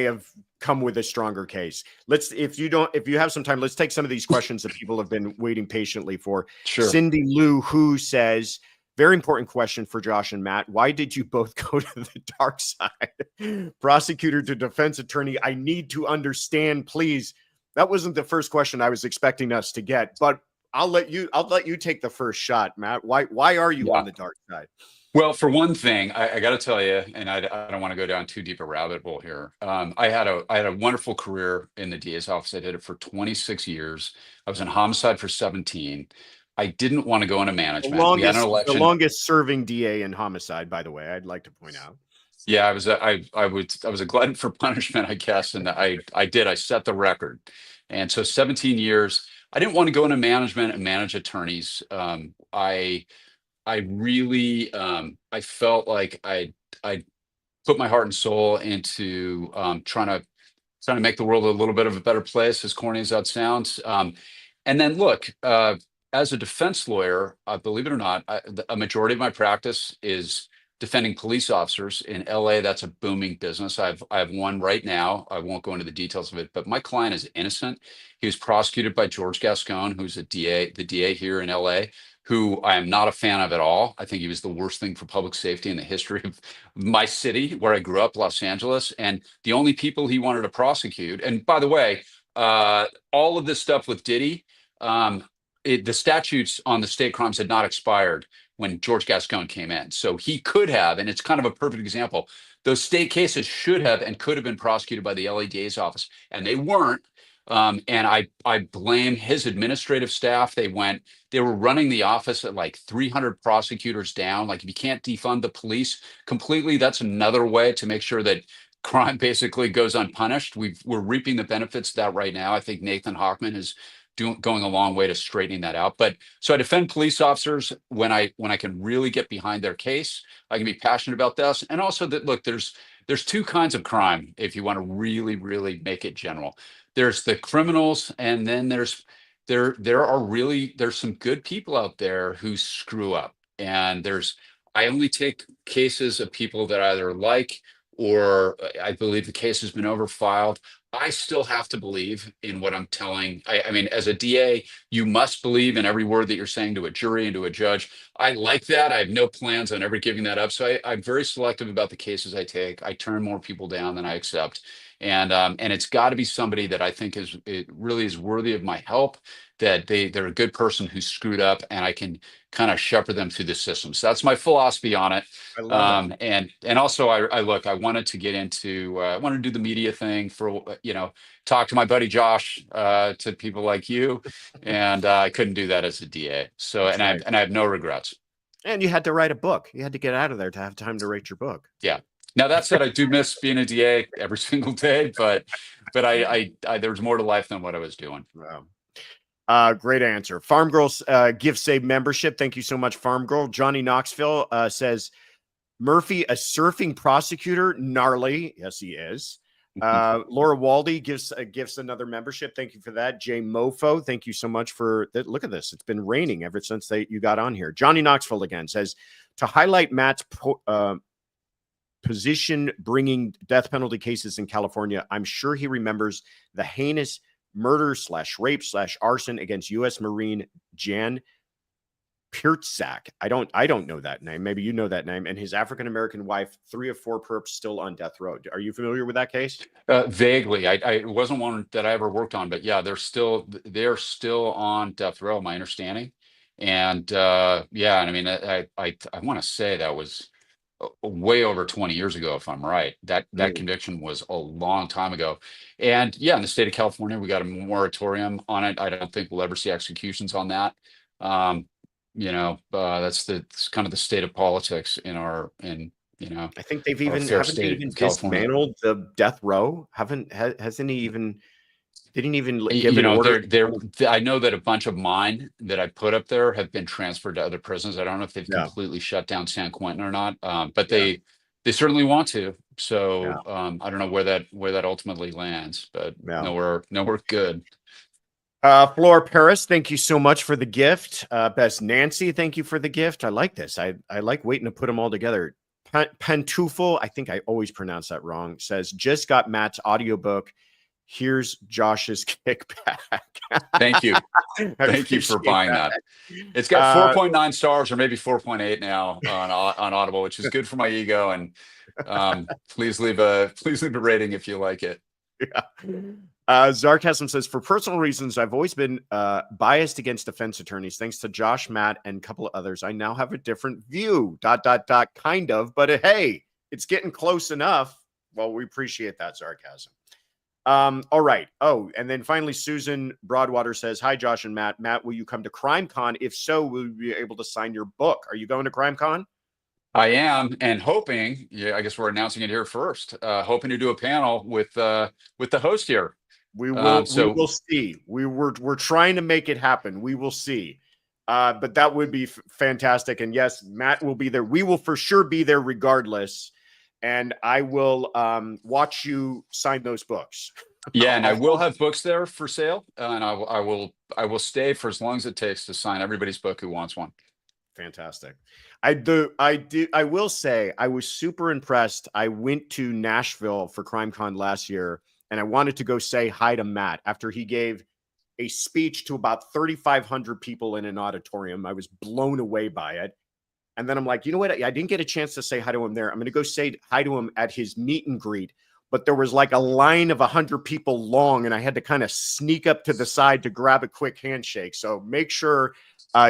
have come with a stronger case. If you have some time, let's take some of these questions that people have been waiting patiently for. Sure. Cindy Lou, who says, very important question for Josh and Matt. Why did you both go to the dark side? Prosecutor to defense attorney. I need to understand, please. That wasn't the first question I was expecting us to get, but I'll let you take the first shot, Matt. Why are you on the dark side? Well, for one thing, I got to tell you, and I don't want to go down too deep a rabbit hole here. I had a wonderful career in the DA's office. I did it for 26 years. I was in homicide for 17. I didn't want to go into management. We had an election. The longest serving DA in homicide, by the way, I'd like to point out. Yeah, I was a glutton for punishment, I guess, and I set the record. And so 17 years. I didn't want to go into management and manage attorneys. I really I felt like I put my heart and soul into trying to make the world a little bit of a better place, as corny as that sounds. And then look, as a defense lawyer, believe it or not, a majority of my practice is defending police officers in LA. That's a booming business. I have one right now. I won't go into the details of it, but my client is innocent. He was prosecuted by George Gascon, who's the DA here in LA, who I am not a fan of at all. I think he was the worst thing for public safety in the history of my city, where I grew up, Los Angeles. And the only people he wanted to prosecute, and by the way, all of this stuff with Diddy, the statutes on the state crimes had not expired when George Gascon came in. So he could have, and it's kind of a perfect example, those state cases should have and could have been prosecuted by the LA DA's office, and they weren't. And I blame his administrative staff. They were running the office at like 300 prosecutors down. Like, if you can't defund the police completely, that's another way to make sure that crime basically goes unpunished. We're reaping the benefits of that right now. I think Nathan Hochman is going a long way to straightening that out. But so I defend police officers when I can really get behind their case. I can be passionate about this. And also that, look, there's two kinds of crime, if you want to really, really make it general. There's the criminals, and then there's some good people out there who screw up. And I only take cases of people that I either like, or I believe the case has been overfiled. I still have to believe in what I'm telling. I mean, as a DA, you must believe in every word that you're saying to a jury and to a judge. I like that. I have no plans on ever giving that up. So I'm very selective about the cases I take. I turn more people down than I accept. And it's got to be somebody that I think really is worthy of my help, that they're a good person who screwed up, and I can kind of shepherd them through the system. So that's my philosophy on it. I love and also I wanted to get into I wanted to do the media thing for, talk to my buddy Josh, to people like you, and I couldn't do that as a DA. So I have no regrets. And you had to write a book. You had to get out of there to have time to write your book. Yeah. Now, that said, I do miss being a DA every single day, but I there was more to life than what I was doing. Wow. Great answer. Farm Girls gift save membership. Thank you so much, Farm Girl. Johnny Knoxville says, Murphy, a surfing prosecutor, gnarly. Yes, he is. Laura Waldy gives another membership. Thank you for that. Jay Mofo, thank you so much for that. Look at this. It's been raining ever since you got on here. Johnny Knoxville again says, to highlight Matt's position bringing death penalty cases in California, I'm sure he remembers the heinous murder/rape/arson against U.S. Marine Jan Pirtsak. I don't know that name. Maybe you know that name. And his African-American wife, 3 of 4 perps still on death row. Are you familiar with that case? Vaguely. It wasn't one that I ever worked on, but yeah, they're still on death row, my understanding. And yeah, and I mean, I want to say that was way over 20 years ago, if I'm right. That conviction was a long time ago. And yeah, in the state of California, we got a moratorium on it. I don't think we'll ever see executions on that. That's kind of the state of politics I think they've our even fair haven't they state even of California. dismantled the death row? Hasn't he even didn't even give You an know, order? I know that a bunch of mine that I put up there have been transferred to other prisons. I don't know if they've Yeah, completely shut down San Quentin or not, but yeah, they certainly want to. yeah, So I don't know where that ultimately lands, but yeah. nowhere good. Flora Paris, thank you so much for the gift. Best Nancy, thank you for the gift. I like this. I like waiting to put them all together. Pantufel, I think I always pronounce that wrong, says, just got Matt's audiobook. Here's Josh's kickback. Thank you. I Thank you for appreciate buying that. that. It's got 4.9 stars or maybe 4.8 now on Audible, which is good for my ego. And please leave a rating if you like it. Yeah. Sarcasm says, for personal reasons, I've always been biased against defense attorneys. Thanks to Josh, Matt, and a couple of others, I now have a different view. ... Kind of, but hey, it's getting close enough. Well, we appreciate that sarcasm. All right. Oh, and then finally, Susan Broadwater says, hi, Josh and Matt. Matt, will you come to CrimeCon? If so, will you be able to sign your book? Are you going to CrimeCon? I am, and hoping, yeah, I guess we're announcing it here first, hoping to do a panel with the host here. We So will see. We're trying to make it happen. We will see. But that would be fantastic. And yes, Matt will be there. We will for sure be there regardless. And I will watch you sign those books. yeah, and I will have books there for sale, and I will stay for as long as it takes to sign everybody's book who wants one. Fantastic. I will say I was super impressed. I went to Nashville for CrimeCon last year, and I wanted to go say hi to Matt after he gave a speech to about 3,500 people in an auditorium. I was blown away by it. And then I'm like, you know what? I didn't get a chance to say hi to him there. I'm going to go say hi to him at his meet and greet. But there was like a line of 100 people long, and I had to kind of sneak up to the side to grab a quick handshake. So make sure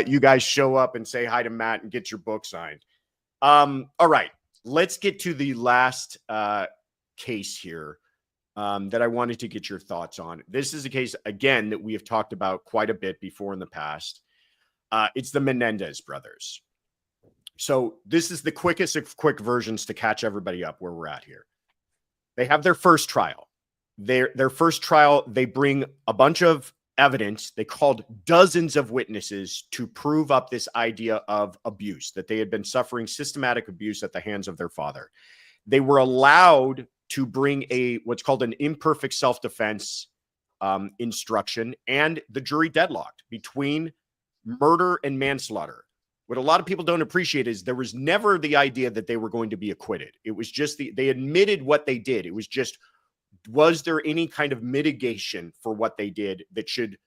you guys show up and say hi to Matt and get your book signed. All right, let's get to the last case here that I wanted to get your thoughts on. This is a case, again, that we have talked about quite a bit before in the past. It's the Menendez brothers. So this is the quickest of quick versions to catch everybody up where we're at here. They have their first trial. Their first trial, they bring a bunch of evidence. They called dozens of witnesses to prove up this idea of abuse, that they had been suffering systematic abuse at the hands of their father. They were allowed to bring what's called an imperfect self-defense instruction, and the jury deadlocked between murder and manslaughter. What a lot of people don't appreciate is there was never the idea that they were going to be acquitted. It was just they admitted what they did. It was just, was there any kind of mitigation for what they did that should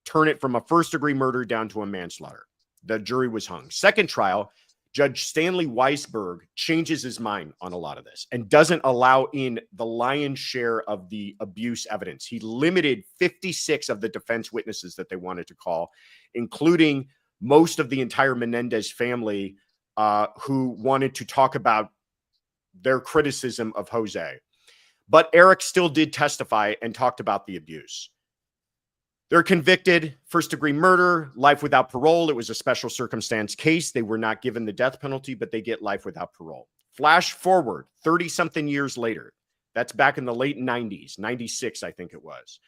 turn it from a first-degree murder down to a manslaughter? The jury was hung. Second trial, Judge Stanley Weisberg changes his mind on a lot of this and doesn't allow in the lion's share of the abuse evidence. He limited 56 of the defense witnesses that they wanted to call, including most of the entire Menendez family who wanted to talk about their criticism of Jose. But Eric still did testify and talked about the abuse. They're convicted, first-degree murder, life without parole. It was a special circumstance case. They were not given the death penalty, but they get life without parole. Flash forward 30-something years later. That's back in the late 90s, 96, I think it was.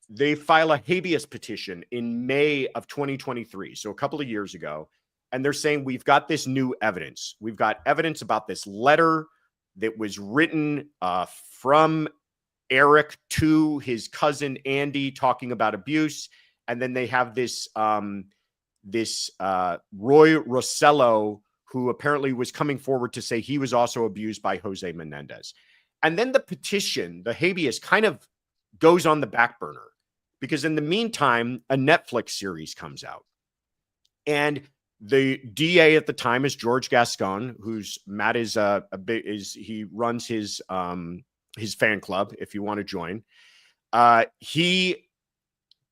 They file a habeas petition in May of 2023, so a couple of years ago, and they're saying, we've got this new evidence. We've got evidence about this letter that was written from Eric to his cousin Andy talking about abuse. And then they have this Roy Rossello, who apparently was coming forward to say he was also abused by Jose Menendez. And then the petition, the habeas, kind of goes on the back burner because in the meantime, a Netflix series comes out. And the DA at the time is George Gascon, who's Matt is he runs his fan club, if you want to join. He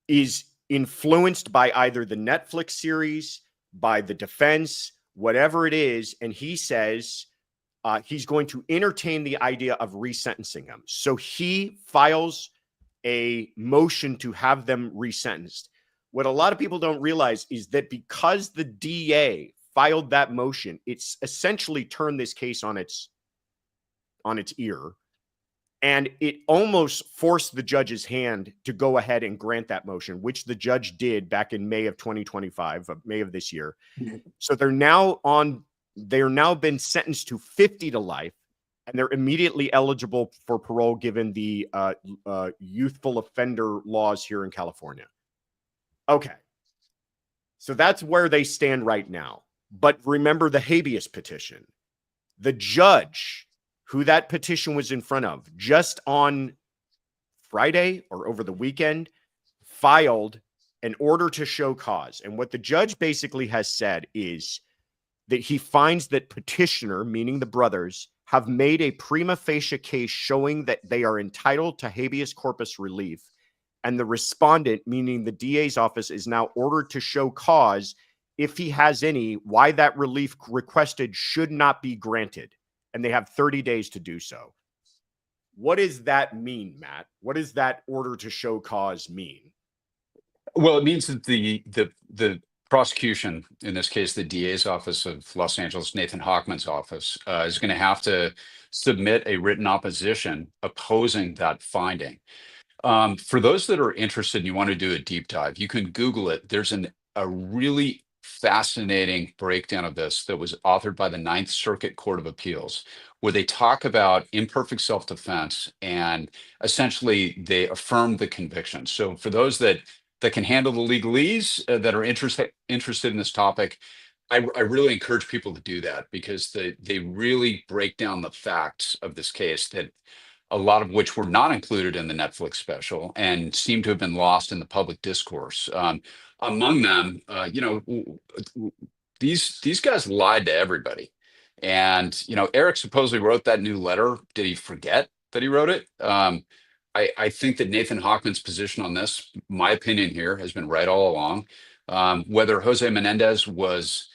is influenced by either the Netflix series, by the defense, whatever it is. And he says he's going to entertain the idea of resentencing him. So he files a motion to have them resentenced. What a lot of people don't realize is that because the DA filed that motion, it's essentially turned this case on its ear. And it almost forced the judge's hand to go ahead and grant that motion, which the judge did back in May of 2025, May of this year. So they're now been sentenced to 50 to life, and they're immediately eligible for parole given the youthful offender laws here in California. Okay. So that's where they stand right now. But remember the habeas petition. The judge who that petition was in front of just on Friday or over the weekend filed an order to show cause. And what the judge basically has said is that he finds that petitioner, meaning the brothers, have made a prima facie case showing that they are entitled to habeas corpus relief. And the respondent, meaning the DA's office, is now ordered to show cause, if he has any, why that relief requested should not be granted. And they have 30 days to do so. What does that mean, Matt? What does that order to show cause mean? Well, it means that the prosecution, in this case, the DA's office of Los Angeles, Nathan Hochman's office, is going to have to submit a written opposition opposing that finding. For those that are interested and you want to do a deep dive, you can Google it. There's a really fascinating breakdown of this that was authored by the Ninth Circuit Court of Appeals, where they talk about imperfect self-defense and essentially they affirm the conviction. So for those that can handle the legalese, that are interested in this topic, I really encourage people to do that, because they really break down the facts of this case, that a lot of which were not included in the Netflix special and seem to have been lost in the public discourse. Among them, these guys lied to everybody. And, Eric supposedly wrote that new letter. Did he forget that he wrote it? I think that Nathan Hochman's position on this, my opinion here, has been right all along. Whether Jose Menendez was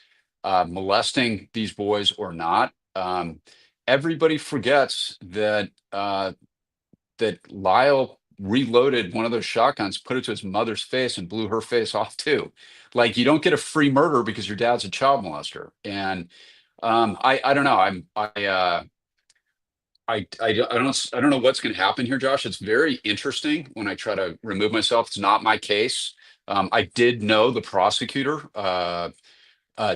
molesting these boys or not, everybody forgets that that Lyle reloaded one of those shotguns, put it to his mother's face, and blew her face off too. Like, you don't get a free murder because your dad's a child molester. And I don't know. I don't know what's going to happen here, Josh. It's very interesting when I try to remove myself. It's not my case. I did know the prosecutor,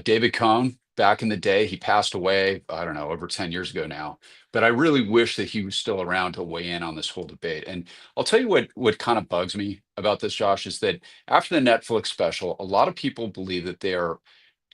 David Cohn, back in the day. He passed away, I don't know, over 10 years ago now. But I really wish that he was still around to weigh in on this whole debate. And I'll tell you what kind of bugs me about this, Josh, is that after the Netflix special, a lot of people believe that they're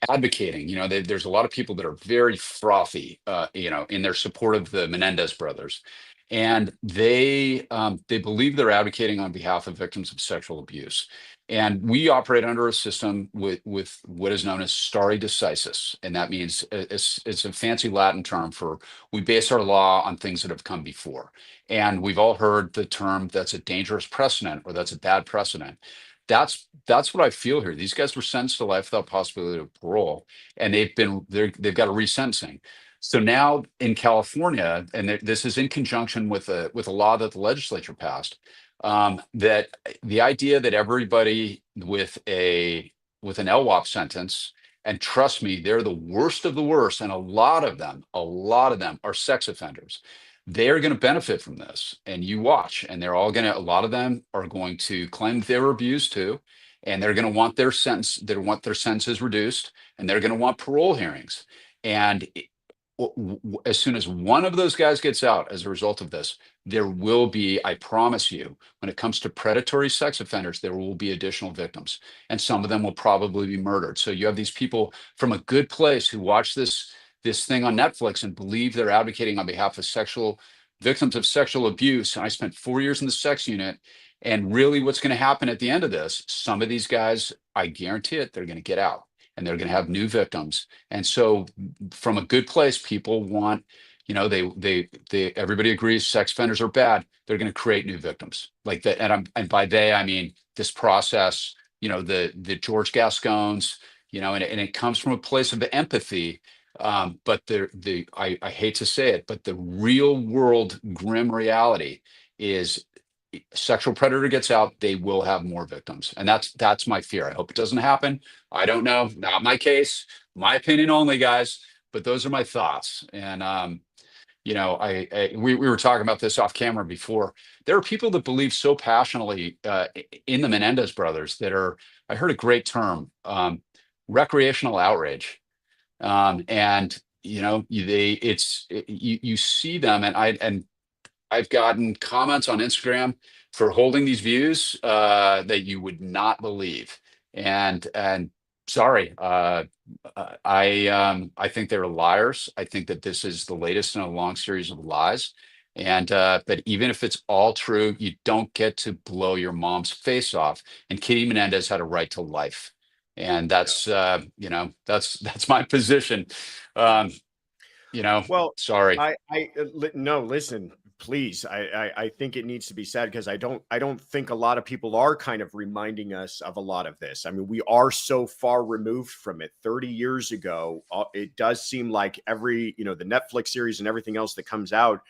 advocating. There's a lot of people that are very frothy, in their support of the Menendez brothers, and they believe they're advocating on behalf of victims of sexual abuse. And we operate under a system with what is known as stare decisis, and that means it's a fancy Latin term for we base our law on things that have come before. And we've all heard the term that's a dangerous precedent, or that's a bad precedent. That's what I feel here. These guys were sentenced to life without possibility of parole, and they've got a resentencing. So now in California, and this is in conjunction with a law that the legislature passed, that the idea that everybody with an LWOP sentence, and trust me, they're the worst of the worst, and a lot of them are sex offenders. They're going to benefit from this, and you watch, and a lot of them are going to claim they were abused too, and they're going to want their sentences reduced, and they're going to want parole hearings. And as soon as one of those guys gets out as a result of this, there will be, I promise you, when it comes to predatory sex offenders, there will be additional victims, and some of them will probably be murdered. So you have these people from a good place who watch this thing on Netflix and believe they're advocating on behalf of victims of sexual abuse. And I spent 4 years in the sex unit, and really what's going to happen at the end of this, some of these guys, I guarantee it, they're going to get out, and they're going to have new victims. And so from a good place, people want, everybody agrees sex offenders are bad. They're going to create new victims like that. And by they, I mean this process, the George Gascons, and it comes from a place of empathy. But I hate to say it, but the real world grim reality is sexual predator gets out, they will have more victims, and that's my fear. I hope it doesn't happen. I don't know, not my case, my opinion only, guys. But those are my thoughts. And we were talking about this off camera before. There are people that believe so passionately in the Menendez brothers that are. I heard a great term, recreational outrage, and you see them, and I've gotten comments on Instagram for holding these views that you would not believe. And sorry, I think they're liars. I think that this is the latest in a long series of lies. And but even if it's all true, you don't get to blow your mom's face off. And Kitty Menendez had a right to life. And that's that's my position. Um, Well, sorry. no, listen, please. I think it needs to be said because I don't think a lot of people are kind of reminding us of a lot of this. I mean, we are so far removed from it. 30 years ago, it does seem like the Netflix series and everything else that comes out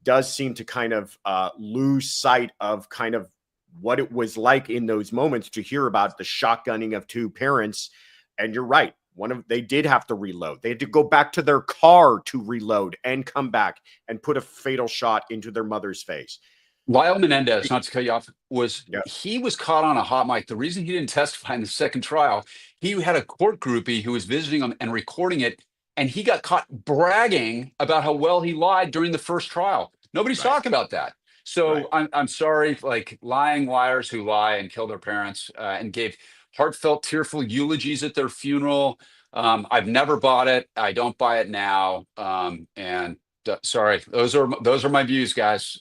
does seem to kind of lose sight of kind of what it was like in those moments to hear about the shotgunning of two parents. And you're right. They did have to reload. They had to go back to their car to reload and come back and put a fatal shot into their mother's face. Lyle Menendez, not to cut you off, Yeah. he was caught on a hot mic. The reason he didn't testify in the second trial, he had a court groupie who was visiting him and recording it, and he got caught bragging about how well he lied during the first trial. Nobody's Right. talking about that. So Right. I'm sorry, like lying liars who lie and kill their parents and gave heartfelt, tearful eulogies at their funeral. I've never bought it. I don't buy it now. And sorry, those are my views, guys.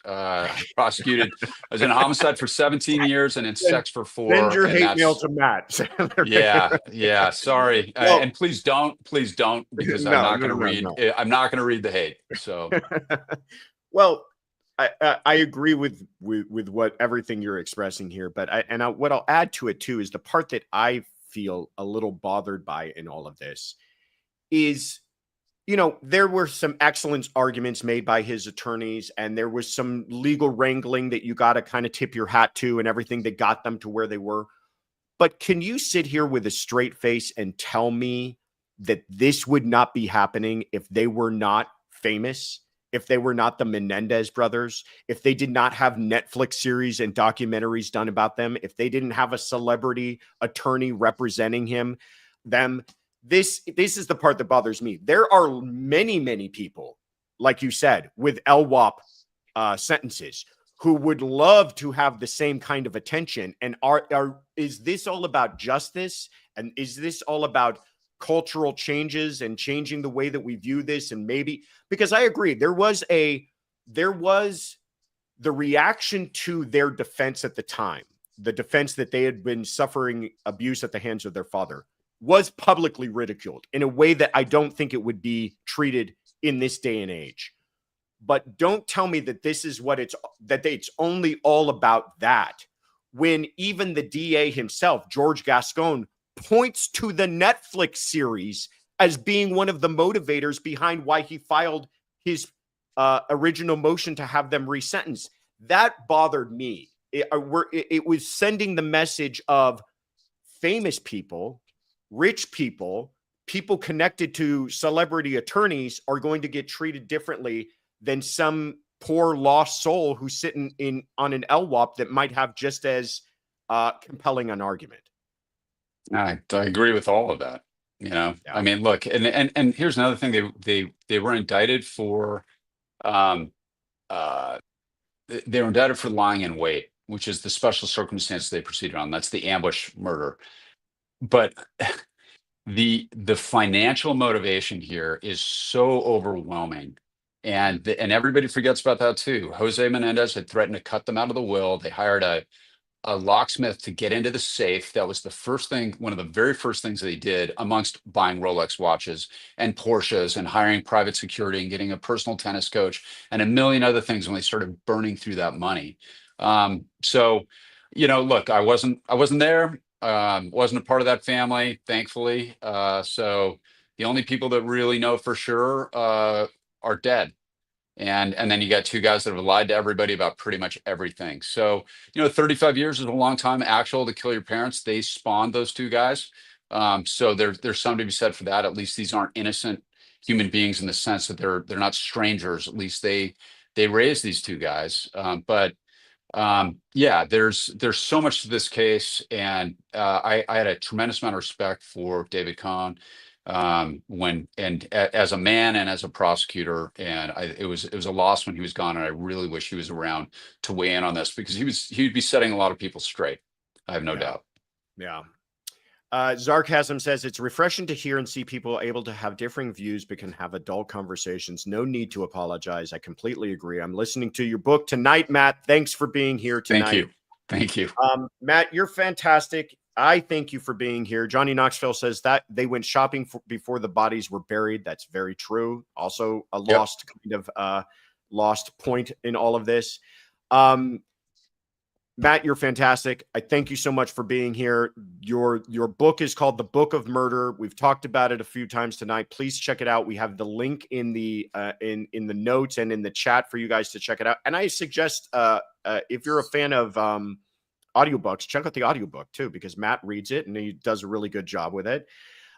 Prosecuted. I was in homicide for 17 years and in sex for Send 4, your and hate mail that's to Matt. yeah. Sorry, Well, and please don't, because I'm no, not no, going to no, read. no. I'm not going to read the hate. So Well, I agree with what everything you're expressing here, but what I'll add to it too is the part that I feel a little bothered by in all of this is, there were some excellent arguments made by his attorneys, and there was some legal wrangling that you got to kind of tip your hat to, and everything that got them to where they were. But can you sit here with a straight face and tell me that this would not be happening if they were not famous? If they were not the Menendez brothers, if they did not have Netflix series and documentaries done about them, if they didn't have a celebrity attorney representing them, this is the part that bothers me. There are many people, like you said, with LWOP sentences who would love to have the same kind of attention. And is this all about justice? And is this all about cultural changes and changing the way that we view this? And maybe, because I agree, there was the reaction to their defense at the time, the defense that they had been suffering abuse at the hands of their father, was publicly ridiculed in a way that I don't think it would be treated in this day and age. But don't tell me that it's only all about that, when even the DA himself, George Gascon, points to the Netflix series as being one of the motivators behind why he filed his original motion to have them resentenced. That bothered me. It was sending the message of famous people, rich people, people connected to celebrity attorneys are going to get treated differently than some poor lost soul who's sitting on an LWOP that might have just as compelling an argument. I agree with all of that. Yeah. I mean, look, and here's another thing. They were indicted for um uh they were indicted for lying in wait, which is the special circumstance they proceeded on. That's the ambush murder. But the financial motivation here is so overwhelming. And everybody forgets about that too. Jose Menendez had threatened to cut them out of the will. They hired a locksmith to get into the safe. That was the first thing, one of the very first things they did, amongst buying Rolex watches and Porsches and hiring private security and getting a personal tennis coach and a million other things when they started burning through that money. So, look, I wasn't there, wasn't a part of that family, thankfully. So the only people that really know for sure are dead. And then you got two guys that have lied to everybody about pretty much everything. So, 35 years is a long time actual to kill your parents. They spawned those two guys. So there's something to be said for that. At least these aren't innocent human beings in the sense that they're not strangers. At least they raised these two guys. But yeah, there's so much to this case, and I had a tremendous amount of respect for David Cohn, as a man and as a prosecutor, and it was a loss when he was gone, and I really wish he was around to weigh in on this, because he'd be setting a lot of people straight. I have no doubt. Yeah. Zarkasm says it's refreshing to hear and see people able to have differing views but can have adult conversations. No need to apologize. I completely agree. I'm listening to your book tonight, Matt. Thanks for being here tonight. Thank you. Matt, you're fantastic. I thank you for being here. Johnny Knoxville says that they went shopping before the bodies were buried. That's very true. Also a lost lost point in all of this. Matt, you're fantastic. I thank you so much for being here. Your book is called The Book of Murder. We've talked about it a few times tonight. Please check it out. We have the link in the notes and in the chat for you guys to check it out. And I suggest if you're a fan of audiobooks, check out the audiobook too, because Matt reads it and he does a really good job with it.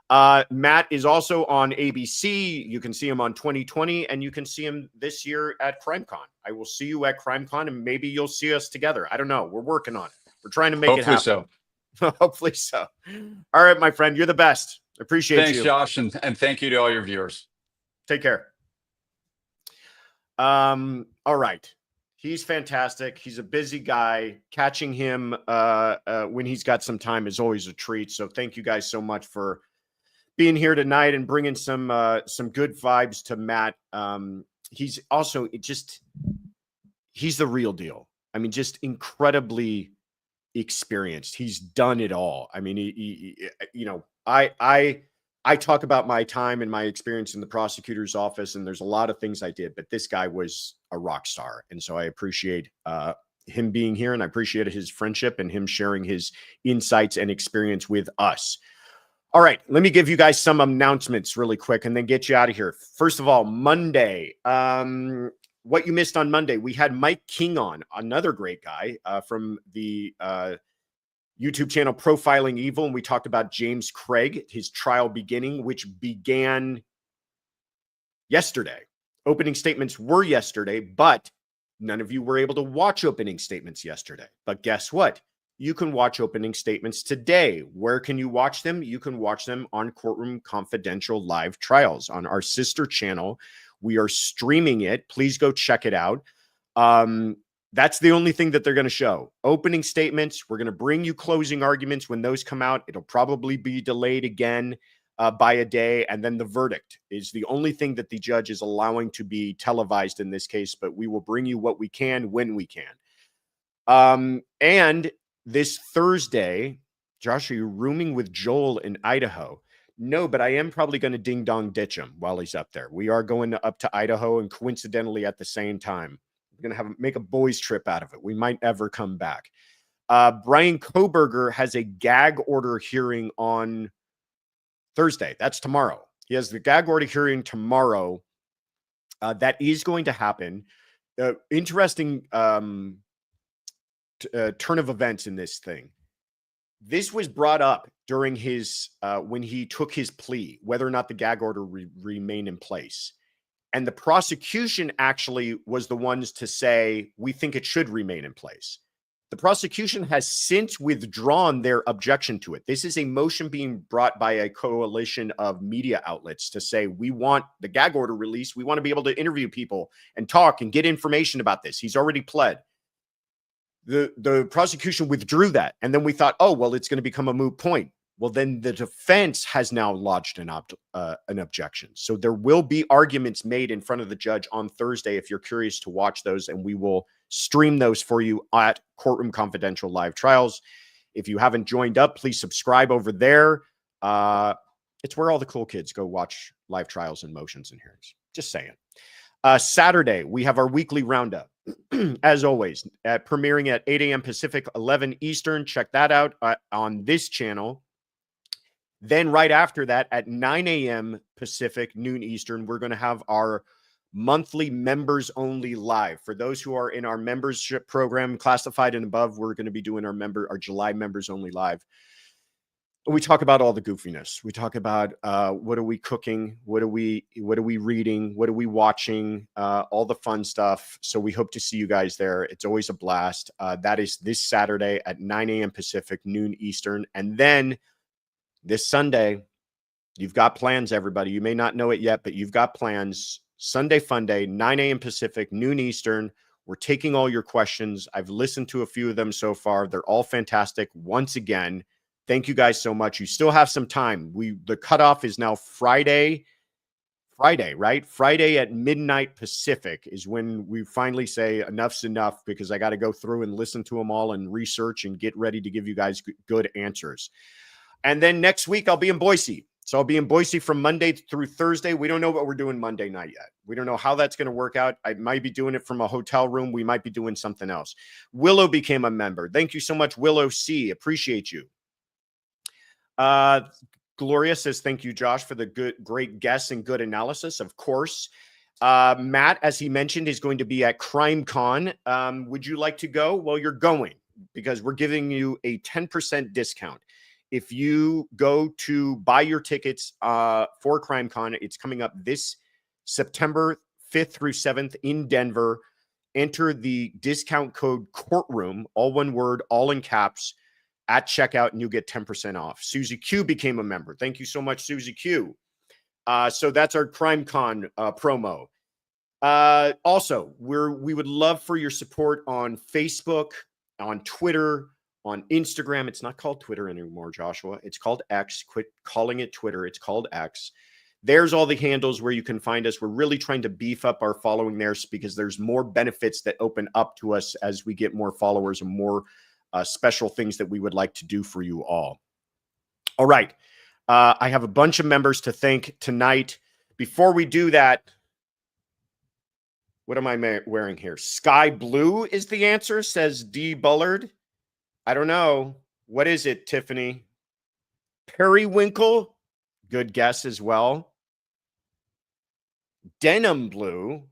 Matt is also on ABC. You can see him on 2020, and you can see him this year at CrimeCon. I will see you at CrimeCon, and maybe you'll see us together. I don't know. We're working on it. We're trying to make it happen. So. Hopefully so. All right, my friend. You're the best. Appreciate you. Thanks, Josh, and thank you to all your viewers. Take care. All right. He's fantastic. He's a busy guy. Catching him when he's got some time is always a treat. So thank you guys so much for being here tonight and bringing some good vibes to Matt. He's also he's the real deal. I mean, just incredibly experienced. He's done it all. I mean, I talk about my time and my experience in the prosecutor's office, and there's a lot of things I did, but this guy was a rock star. And so I appreciate him being here, and I appreciate his friendship and him sharing his insights and experience with us. All right, let me give you guys some announcements really quick and then get you out of here. First of all, Monday, what you missed on Monday, we had Mike King on, another great guy from the YouTube channel Profiling Evil, and we talked about James Craig, his trial beginning, which began yesterday. Opening statements were yesterday, but none of you were able to watch opening statements yesterday. But guess what? You can watch opening statements today. Where can you watch them? You can watch them on Courtroom Confidential live trials on our sister channel. We are streaming it. Please go check it out. That's the only thing that they're going to show. Opening statements. We're going to bring you closing arguments when those come out. It'll probably be delayed again by a day. And then the verdict is the only thing that the judge is allowing to be televised in this case. But we will bring you what we can when we can. And this Thursday, Josh, are you rooming with Joel in Idaho? No, but I am probably going to ding dong ditch him while he's up there. We are going up to Idaho, and coincidentally at the same time, we're going to make a boys trip out of it. We might ever come back. Bryan Kohberger has a gag order hearing on Thursday. That's tomorrow. He has the gag order hearing tomorrow. That is going to happen. Interesting turn of events in this thing. This was brought up during his when he took his plea, whether or not the gag order remain in place. And the prosecution actually was the ones to say, we think it should remain in place. The prosecution has since withdrawn their objection to it. This is a motion being brought by a coalition of media outlets to say, we want the gag order released. We want to be able to interview people and talk and get information about this. He's already pled. The prosecution withdrew that. And then we thought, oh, well, it's going to become a moot point. Well, then the defense has now lodged an objection. So there will be arguments made in front of the judge on Thursday if you're curious to watch those, and we will stream those for you at Courtroom Confidential live trials. If you haven't joined up, please subscribe over there. It's where all the cool kids go watch live trials and motions and hearings. Just saying. Saturday, we have our weekly roundup. As always, premiering at 8 a.m. Pacific, 11 Eastern. Check that out on this channel. Then right after that, at 9 a.m. Pacific, noon Eastern, we're going to have our monthly members only live. For those who are in our membership program, classified and above, we're going to be doing our July members only live. We talk about all the goofiness. We talk about what are we cooking, what are we reading, what are we watching, all the fun stuff. So we hope to see you guys there. It's always a blast. That is this Saturday at 9 a.m. Pacific, noon Eastern. And then this Sunday, you've got plans, everybody. You may not know it yet, but you've got plans. Sunday Fun Day, 9 a.m. Pacific, noon Eastern. We're taking all your questions. I've listened to a few of them so far. They're all fantastic. Once again, thank you guys so much. You still have some time. The cutoff is now Friday, right? Friday at midnight Pacific is when we finally say enough's enough, because I got to go through and listen to them all and research and get ready to give you guys good answers. And then next week I'll be in Boise. So I'll be in Boise from Monday through Thursday. We don't know what we're doing Monday night yet. We don't know how that's going to work out. I might be doing it from a hotel room. We might be doing something else. Willow became a member. Thank you so much, Willow C. Appreciate you. Gloria says, thank you, Josh, for the great guests and good analysis. Of course. Matt, as he mentioned, is going to be at CrimeCon. Would you like to go? Well, you're going, because we're giving you a 10% discount. If you go to buy your tickets for CrimeCon, it's coming up this September 5th through 7th in Denver. Enter the discount code Courtroom, all one word, all in caps, at checkout, and you get 10% off. Susie Q became a member. Thank you so much, Susie Q. So that's our CrimeCon promo. Also, we would love for your support on Facebook, on Twitter, on Instagram. It's not called Twitter anymore, Joshua. It's called X. Quit calling it Twitter. It's called X. There's all the handles where you can find us. We're really trying to beef up our following there, because there's more benefits that open up to us as we get more followers and more special things that we would like to do for you all. All right. I have a bunch of members to thank tonight. Before we do that, what am I wearing here? Sky blue is the answer, says D. Bullard. I don't know. What is it, Tiffany? Periwinkle? Good guess as well. Denim blue,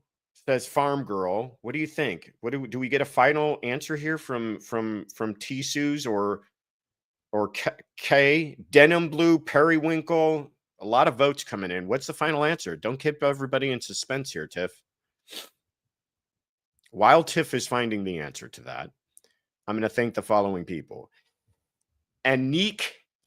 says Farm Girl. What do you think? What do we get a final answer here from T-Sues or K? Denim blue, periwinkle. A lot of votes coming in. What's the final answer? Don't keep everybody in suspense here, Tiff. While Tiff is finding the answer to that, I'm going to thank the following people. Anique,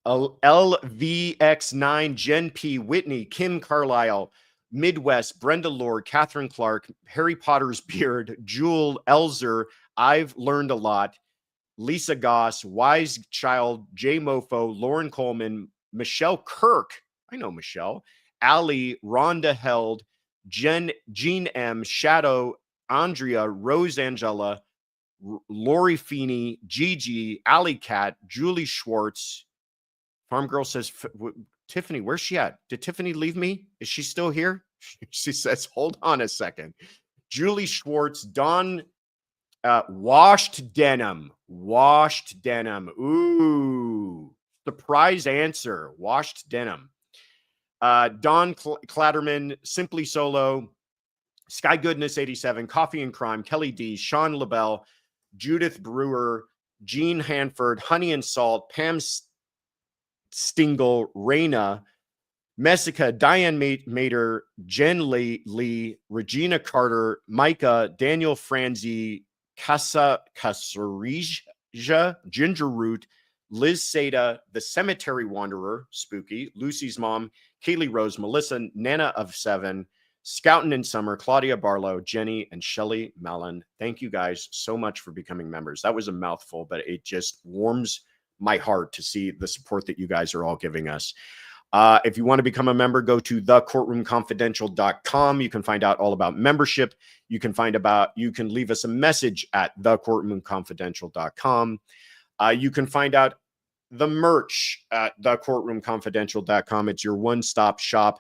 LVX9, Jen P, Whitney, Kim Carlisle, Midwest, Brenda Lord, Catherine Clark, Harry Potter's Beard, Jewel Elzer, I've Learned a Lot, Lisa Goss, Wise Child, Jay Mofo, Lauren Coleman, Michelle Kirk, I know Michelle, Allie, Rhonda Held, Jean M, Shadow, Andrea, Rose Angela, Lori Feeney, Gigi, Alley Cat, Julie Schwartz. Farm Girl says, Tiffany, where's she at? Did Tiffany leave me? Is she still here? She says, hold on a second. Julie Schwartz, Dawn, washed denim. Ooh, surprise answer. Washed denim. Don Clatterman, Simply Solo, Sky Goodness 87, Coffee and Crime, Kelly D, Sean LaBelle, Judith Brewer, Jean Hanford, Honey and Salt, Pam Stingle, Raina, Messica, Diane Mater, Jen Lee, Regina Carter, Micah, Daniel Franzi, Casarija, Ginger Root, Liz Seda, The Cemetery Wanderer, Spooky, Lucy's Mom, Kaylee Rose, Melissa, Nana of 7, Scoutin' in Summer, Claudia Barlow, Jenny, and Shelly Mallon. Thank you guys so much for becoming members. That was a mouthful, but it just warms my heart to see the support that you guys are all giving us. If you want to become a member, go to thecourtroomconfidential.com. You can find out all about membership. You can leave us a message at thecourtroomconfidential.com. You can find out the merch at thecourtroomconfidential.com. It's your one-stop shop.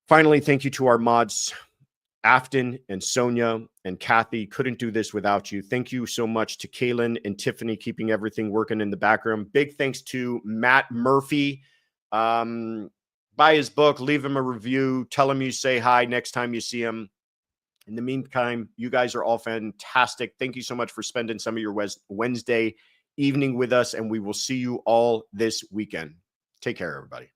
Finally, thank you to our mods, Afton and Sonia and Kathy. Couldn't do this without you. Thank you so much to Kaylin and Tiffany keeping everything working in the background. Big thanks to Matt Murphy. buy his book, leave him a review, tell him you say hi next time you see him. In the meantime, you guys are all fantastic. Thank you so much for spending some of your Wednesday evening with us, and we will see you all this weekend. Take care, everybody.